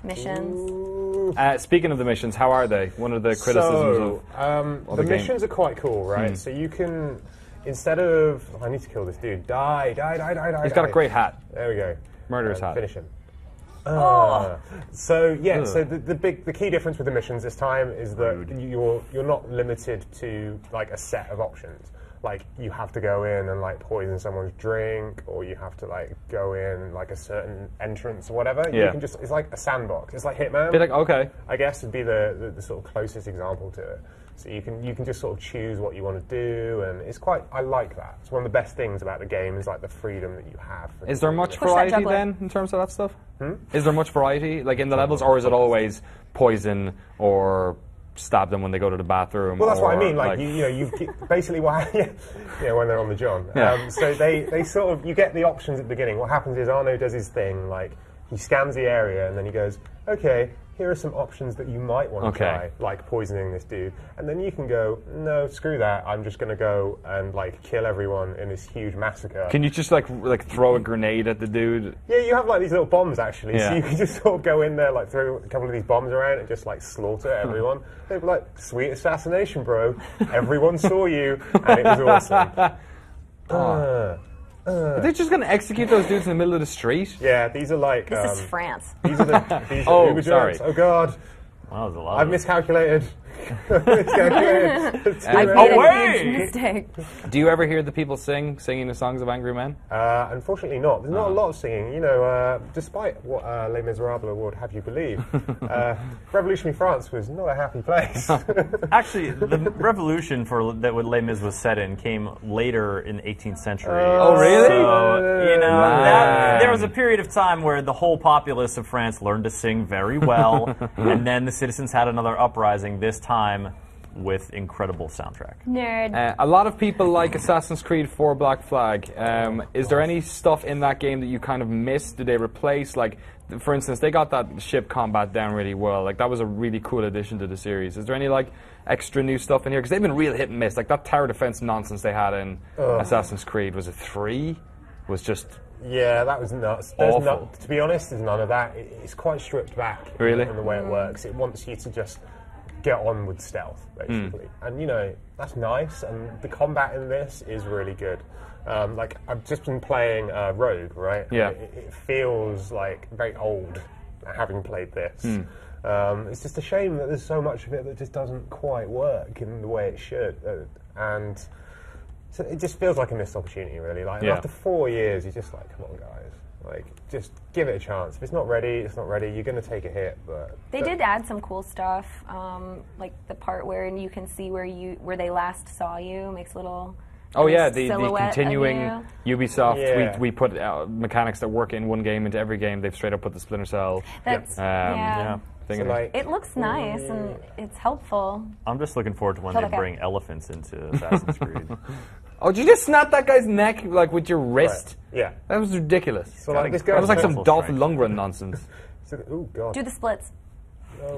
missions. Speaking of the missions, how are they? One of the criticisms of the missions are quite cool, right? So you can, instead of, I need to kill this dude, die. He's got a great hat. There we go. Murderous hat. Finish him. So yeah, so the key difference with the missions this time is that you're not limited to like a set of options. Like you have to go in and like poison someone's drink, or you have to like go in like a certain entrance or whatever. Yeah. You can just, it's like a sandbox. It's like Hitman. Be like, okay. I guess would be the sort of closest example to it. So you can just sort of choose what you want to do, and it's quite. I like that. It's one of the best things about the game is like the freedom that you have. Is there much variety then in terms of that stuff? Is there much variety like in the levels, or is it always poison or stab them when they go to the bathroom? Well, that's what I mean. Like you basically what when they're on the John. So they sort of, you get the options at the beginning. What happens is Arno does his thing, like he scans the area and then he goes, okay, here are some options that you might want to try, like poisoning this dude. And then you can go, no, screw that. I'm just going to go and like kill everyone in this huge massacre. Can you just like throw a grenade at the dude? Yeah, you have like these little bombs actually. So you can just sort of go in there, like throw a couple of these bombs around and just like slaughter everyone. They'd be like, sweet assassination, bro. Everyone saw you and it was awesome. Are they just going to execute those dudes in the middle of the street? Yeah, these are like... This is France. These are the Uber sorry. Oh, God. That was a lot. I've miscalculated. I've made a huge mistake. Do you ever hear the people singing the songs of Angry Men? Unfortunately not. There's not a lot of singing. You know, despite what Les Miserables would have you believe, revolutionary France was not a happy place. Actually, the revolution that what Les Mis was set in came later in the 18th century. Oh, really? So, you know, there was a period of time where the whole populace of France learned to sing very well, and then the citizens had another uprising, this time with incredible soundtrack. Nerd. A lot of people like Assassin's Creed 4 Black Flag. Is there any stuff in that game that you kind of missed? Did they replace, like, for instance, they got that ship combat down really well. Like, that was a really cool addition to the series. Is there any, like, extra new stuff in here? Because they've been real hit and miss. Like, that tower defense nonsense they had in Assassin's Creed, was it 3? Was just... Yeah, that was nuts. Awful. To be honest, there's none of that. It's quite stripped back really? in the way it works. It wants you to just get on with stealth, basically. And, you know, that's nice. And the combat in this is really good. Like, I've just been playing Rogue, right? Yeah. It feels, like, very old, having played this. It's just a shame that there's so much of it that just doesn't quite work in the way it should. And... so it just feels like a missed opportunity, really. Like after 4 years, you're just like, come on, guys, like just give it a chance. If it's not ready, it's not ready. You're going to take a hit, but they did add some cool stuff, like the part where you can see where they last saw you. Makes little. Oh yeah, the continuing Ubisoft. Yeah. We put mechanics that work in one game into every game. They've straight up put the Splinter Cell. That's So like, it looks nice and it's helpful. I'm just looking forward to when they bring elephants into Assassin's Creed. Oh, did you just snap that guy's neck like with your wrist? Right. Yeah. That was ridiculous. So like this that was like some Dolph Lundgren nonsense. Oh God. Do the splits.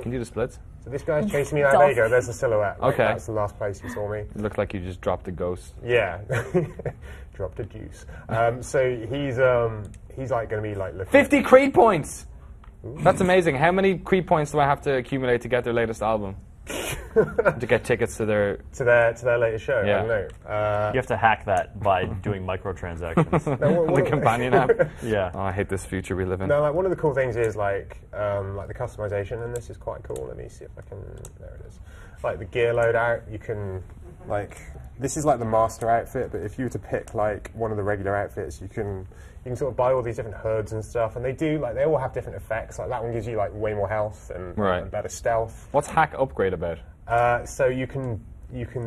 Can you do the splits? So this guy's chasing me now. There you go. There's the silhouette. Like, okay. That's the last place you saw me. It looked like you just dropped a ghost. Yeah. Dropped a juice. So he's like going to be like looking 50 Creed points. Ooh. That's amazing. How many Creed points do I have to accumulate to get their latest album? To get tickets to their latest show. Yeah. I don't know. You have to hack that by doing microtransactions. The companion app. Yeah. Oh, I hate this future we live in. No, like one of the cool things is like the customization, and this is quite cool. Let me see if I can. There it is. Like the gear loadout, you can Like, this is like the master outfit, but if you were to pick like one of the regular outfits, you can sort of buy all these different hoods and stuff, and they all have different effects. Like that one gives you like way more health and better stealth. What's hack upgrade about? So you can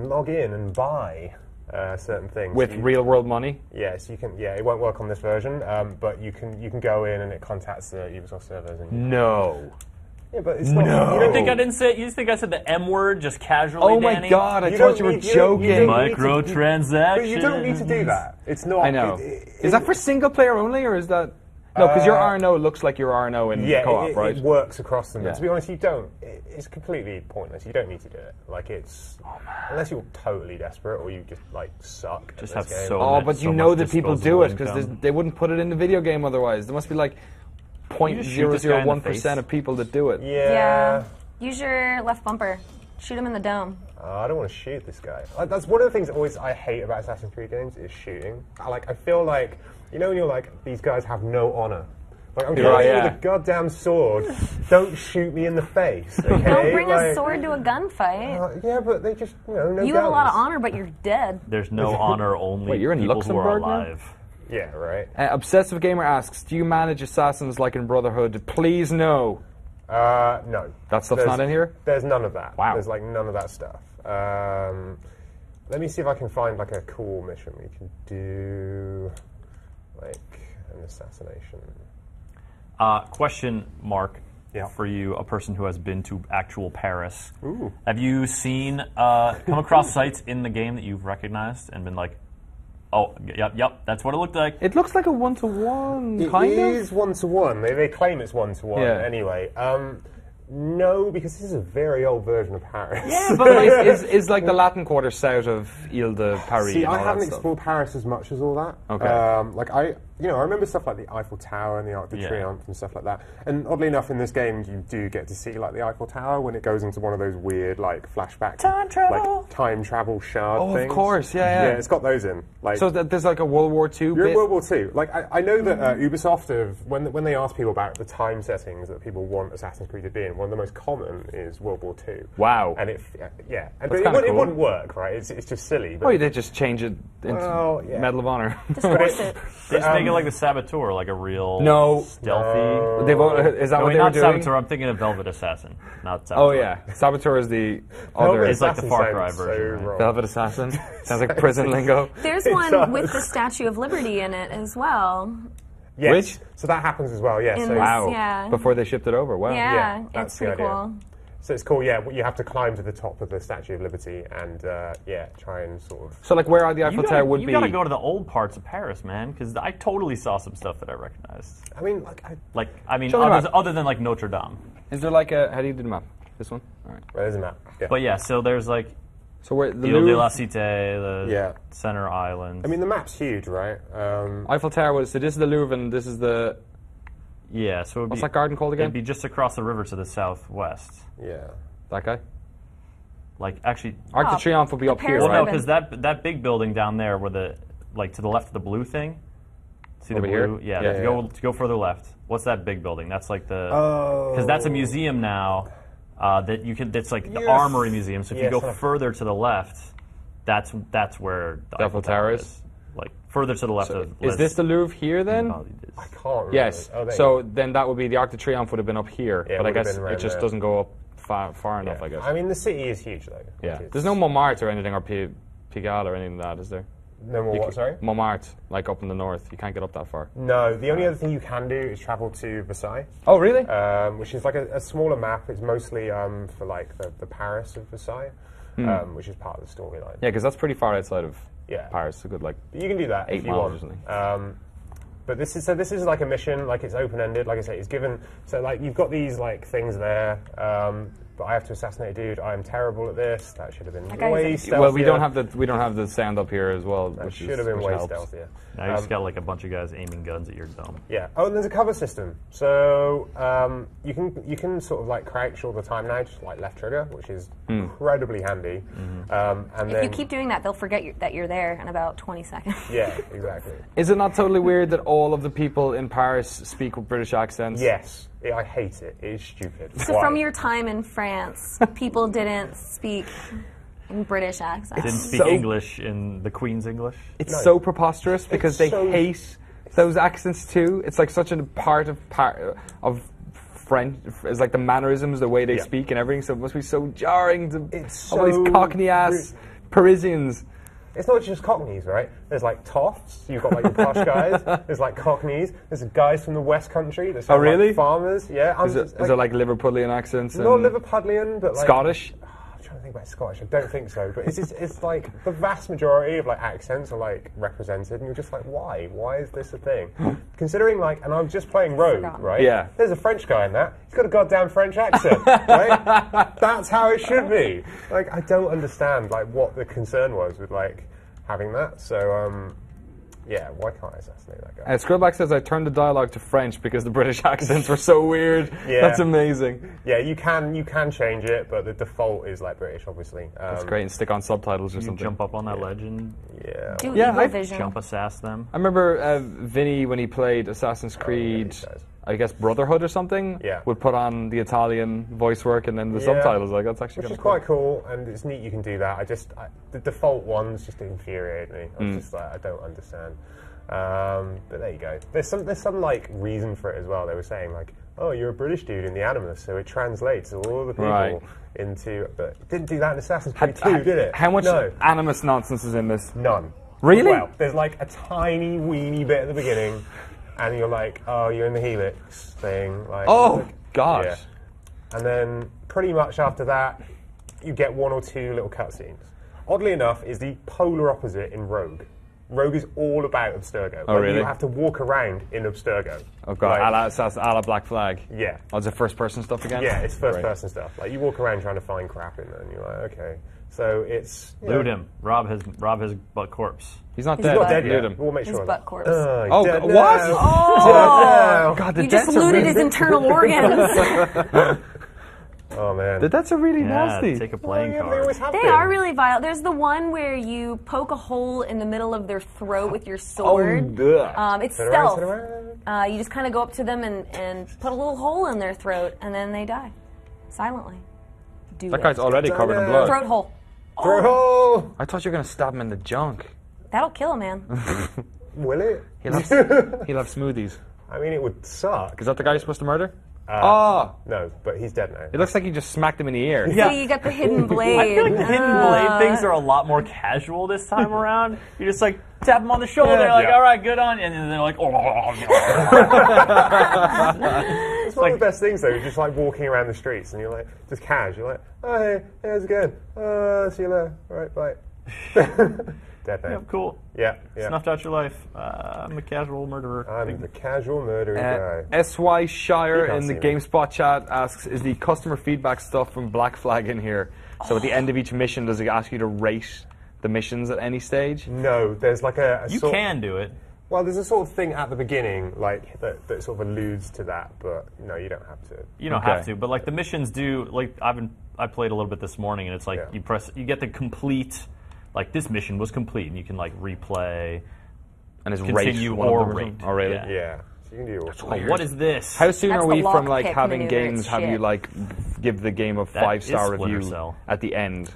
log in and buy certain things with real world money. Yes, you can. Yeah, it won't work on this version, but you can go in and it contacts the Ubisoft servers. And no. Yeah, but it's not. You think I didn't say? You think I said the M word just casually? Oh my God! I thought you were joking. Microtransactions. But you don't need to do that. It's not. I know. Is that for single player only, or is that? No, because your RNO looks like your RNO in co-op, right? It works across them. But to be honest, you don't. It's completely pointless. You don't need to do it. Like it's unless you're totally desperate or you just like suck. Just at have this game. so. But you know that people do it because they wouldn't put it in the video game otherwise. There must be like 0.001% of people that do it. Yeah. Use your left bumper. Shoot him in the dome. I don't want to shoot this guy. That's one of the things I hate about Assassin's Creed games is shooting. I feel like, you know when you're like, these guys have no honor. Like, I'm coming with a goddamn sword. Don't shoot me in the face, okay? Don't bring a sword to a gunfight. Yeah, but they just, no You have a lot of honor, but you're dead. There's no honor, only Wait, you're in people Luxembourg who are alive. Now? Yeah, right. Obsessive Gamer asks, do you manage assassins like in Brotherhood? Please no. No. That stuff's not in here? There's none of that. Wow. There's like none of that stuff. Let me see if I can find like a cool mission we can do, like an assassination. Question mark for you, a person who has been to actual Paris. Ooh. Have you seen, come across sites in the game that you've recognized and been like, oh, yep, that's what it looked like? It looks like a one-to-one, kind of. It is one-to-one. They claim it's one-to-one anyway. No, because this is a very old version of Paris. Yeah, but like, is like the Latin Quarter south of Ile de Paris. See, and all I haven't that stuff. explored Paris as much as all that. Okay. Like I remember stuff like the Eiffel Tower and the Arc de Triomphe and stuff like that. And oddly enough, in this game, you do get to see like the Eiffel Tower when it goes into one of those weird like flashback time travel shard things. Of course, yeah. Yeah, it's got those in. Like, so there's like a World War II. You're in World War II. Like I know that Ubisoft when they ask people about the time settings that people want Assassin's Creed to be in, one of the most common is World War II. Wow. And it wouldn't work, right? It's just silly. But they just change it into Medal of Honor. Just force it. They just make it like the Saboteur, like a real stealthy. Is that what they were not doing? Saboteur. I'm thinking of Velvet Assassin, not Saboteur. Oh yeah, Saboteur is the other. It's like the Far Cry version. Right? Velvet Assassin sounds like prison lingo. There's one with the Statue of Liberty in it as well. Yes. Which? So that happens as well. Yeah. So wow. Before they shipped it over. Wow. Yeah, that's it's pretty cool. So it's cool, yeah. You have to climb to the top of the Statue of Liberty and, try and sort of... So, like, where the Eiffel Tower would be... You gotta go to the old parts of Paris, man, because I totally saw some stuff that I recognized. I mean, other than, like, Notre Dame. Is there, like, how do you do the map? This one? All right. Well, there's a map, yeah. But, yeah, so there's, like... So where the Ile de la Cité, the Center Island. I mean, the map's huge, right? Eiffel Tower was... So this is the Louvre and this is the... Yeah, so what's that garden called again? It'd be just across the river to the southwest. Yeah. That guy? Like, actually... Arc de Triomphe would be up here, Well, right? no, because that big building down there where the... Like, to the left of the blue thing. See over the blue? Here? Yeah, to go further left. What's that big building? That's like the... Because that's a museum now that you can... That's like the Armory Museum. So if you go further to the left, that's where the Eiffel Tower is. Like, further to the left of... Is this the Louvre here, then? I can't remember. Yes. So then that would be... The Arc de Triomphe would have been up here. Yeah, but I guess it just doesn't go up far enough, I guess. I mean, the city is huge, though. Yeah. There's no Montmartre or anything, or Pigalle or anything like that, is there? No more what, sorry? Montmartre, like up in the north. You can't get up that far. No, the only other thing you can do is travel to Versailles. Oh, really? Which is like a smaller map. It's mostly for like the Paris of Versailles, which is part of the storyline. Yeah, because that's pretty far outside of Paris. A good like. But you can do that 8 if you miles want. or something. But this is like a mission. Like it's open ended. Like I say, it's given. So like you've got these like things there. But I have to assassinate a dude. I am terrible at this. That should have been way stealthier. Well, we don't have the sound up here as well. That which should have been way helps. stealthier. Now you just got like a bunch of guys aiming guns at your dome. Yeah. Oh, and there's a cover system. So you can sort of like crouch all the time now, just like left trigger, which is incredibly handy. And if you keep doing that, they'll forget that you're there in about 20 seconds. Yeah, exactly. Is it not totally weird that all of the people in Paris speak with British accents? Yes. I hate it. It is stupid. So from your time in France, people didn't speak in British accents. Didn't speak English in the Queen's English. It's so preposterous because they hate those accents too. It's like such a part of French. It's like the mannerisms, the way they speak and everything. So it must be so jarring to all these Cockney ass Parisians. It's not just Cockneys, right? There's like toffs. You've got like the posh guys. There's like Cockneys. There's guys from the West Country. That sound like farmers. Yeah. Is it like Liverpudlian accents? Not Liverpudlian, but like Scottish. I'm trying to think about Scottish. I don't think so. But it's like the vast majority of like accents are like represented, and you're just like, why? Why is this a thing? Considering like, and I'm just playing Rogue, right? Yeah. There's a French guy in that. He's got a goddamn French accent, right? That's how it should be. Like, I don't understand like what the concern was with like having that. So yeah, why can't I assassinate that guy? Skrillback says I turned the dialogue to French because the British accents were so weird. Yeah. That's amazing. Yeah, you can change it, but the default is like British, obviously. That's great, and stick on subtitles or something. Jump up on that ledge and Vision. assass them. I remember Vinny, when he played Assassin's Creed, I guess Brotherhood or something, would put on the Italian voice work and then the subtitles. Like, that's actually which is quite cool, and it's neat you can do that. The default ones just infuriate me. I was just like, I don't understand. But there you go. There's some like reason for it as well. They were saying like, oh, you're a British dude in the Animus, so it translates all the people into. But it didn't do that in Assassin's Creed 2, did it? How much Animus nonsense is in this? None. Really? Well, there's like a tiny weeny bit at the beginning. And you're like, oh, you're in the Helix thing. Like, gosh. Yeah. And then pretty much after that, you get one or two little cutscenes. Oddly enough, is the polar opposite in Rogue. Rogue is all about Abstergo. Oh, really? You have to walk around in Abstergo. Oh, God. Like, a la Black Flag. Yeah. Oh, is it first-person stuff again? Yeah, it's first-person stuff. Like, you walk around trying to find crap in there, and you're like, okay. So it's... Loot him. Rob his butt corpse. He's not He's dead. not dead yet. Loot him. We'll make sure His of butt that. corpse. Oh, dead what? now. Oh! God, the You just looted his internal organs. Oh, man. The deaths are really nasty. Take a playing card. They always have They been. are really vile. There's the one where you poke a hole in the middle of their throat with your sword. It's stealth. You just kind of go up to them and put a little hole in their throat, and then they die. Silently. That guy's already covered in blood. Throat hole. Throat hole! I thought you were going to stab him in the junk. That'll kill a man. Will it? He loves smoothies. I mean, it would suck. Is that the guy you're supposed to murder? No, but he's dead now. It looks like you just smacked him in the ear. Yeah. See, you got the hidden blade. I feel like the hidden blade things are a lot more casual this time around. You just like tap them on the shoulder, like, all right, good on you, and then they're like, It's one of the best things though, just like walking around the streets and you're like, just cash, you're like, oh, hey, how's it going? See you later. All right, bye. Dead now. Yeah, cool. Yeah. Snuffed out your life. I'm a casual murderer. I'm the casual murderer guy. S.Y. Shire in the GameSpot chat asks, is the customer feedback stuff from Black Flag in here? So at the end of each mission, does it ask you to rate the missions at any stage? No, there's like a You can do it. Well, there's a sort of thing at the beginning, like that sort of alludes to that, but no, you don't have to. You don't have to, but like the missions do. Like I played a little bit this morning, and it's like you get the complete. Like this mission was complete, and you can like replay, and it's continue rate or rate. Oh, really? Yeah. So you can do all. What is this? How soon That's are we the from lockpick like having maneuver, games it's have shit. you like give the game a That 5-star is Splinter review Cell. at the end,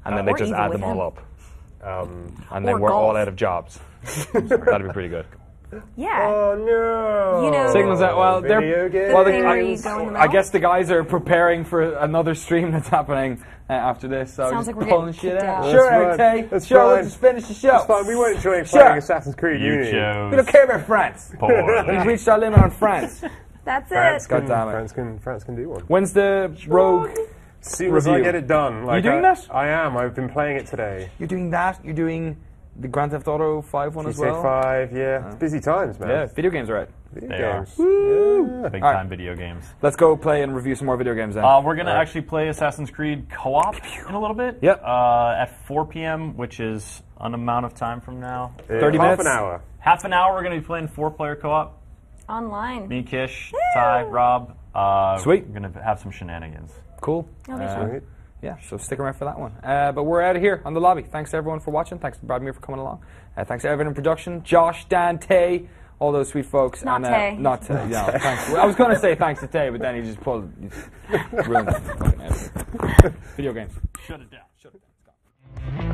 and then they Or just Evil add them Within. all up, and Or then we're all golf. out of jobs. That'd be pretty good. Yeah. Oh no! You know, Signals that Video games. well, thing where you go in the I guess the guys are preparing for another stream that's happening after this. So Sounds just like we're pulling getting shit kicked out. out. Sure, That's fine. okay. That's Sure, fine. let's just finish the show. It's fine. We weren't enjoying Sure. playing Assassin's Creed You Unity. chose. We don't care about France. Poorly. We've reached our limit on France. That's France it. can, God damn it. France can do one. When's the Rogue? As soon as I Review. get it done. Like doing that? I am. I've been playing it today. You're doing that? You're doing the Grand Theft Auto 5 one as well? GTA 5, yeah. It's busy times, man. Yeah, video games are out. Video They are. games. Yeah. Big time video games. Let's go play and review some more video games then. We're going to actually play Assassin's Creed co-op in a little bit. Yep. At 4 p.m., which is an amount of time from now. 30 half minutes? an hour. Half an hour, we're going to be playing 4-player co-op. Online. Me, Kish, Ty, Rob. Sweet. We're going to have some shenanigans. Cool. That'll be fun. Sweet. Yeah, so stick around for that one. But we're out of here on the lobby. Thanks to everyone for watching. Thanks to Brad Muir for coming along. Thanks to Evan in production, Josh, Dan, Tay, all those sweet folks. Not and, Tay. Not Tay. No, thanks. I was going to say thanks to Tay, but then he just ruined the fucking edit. Video games. Shut it down. Shut it down. It's gone. Bye.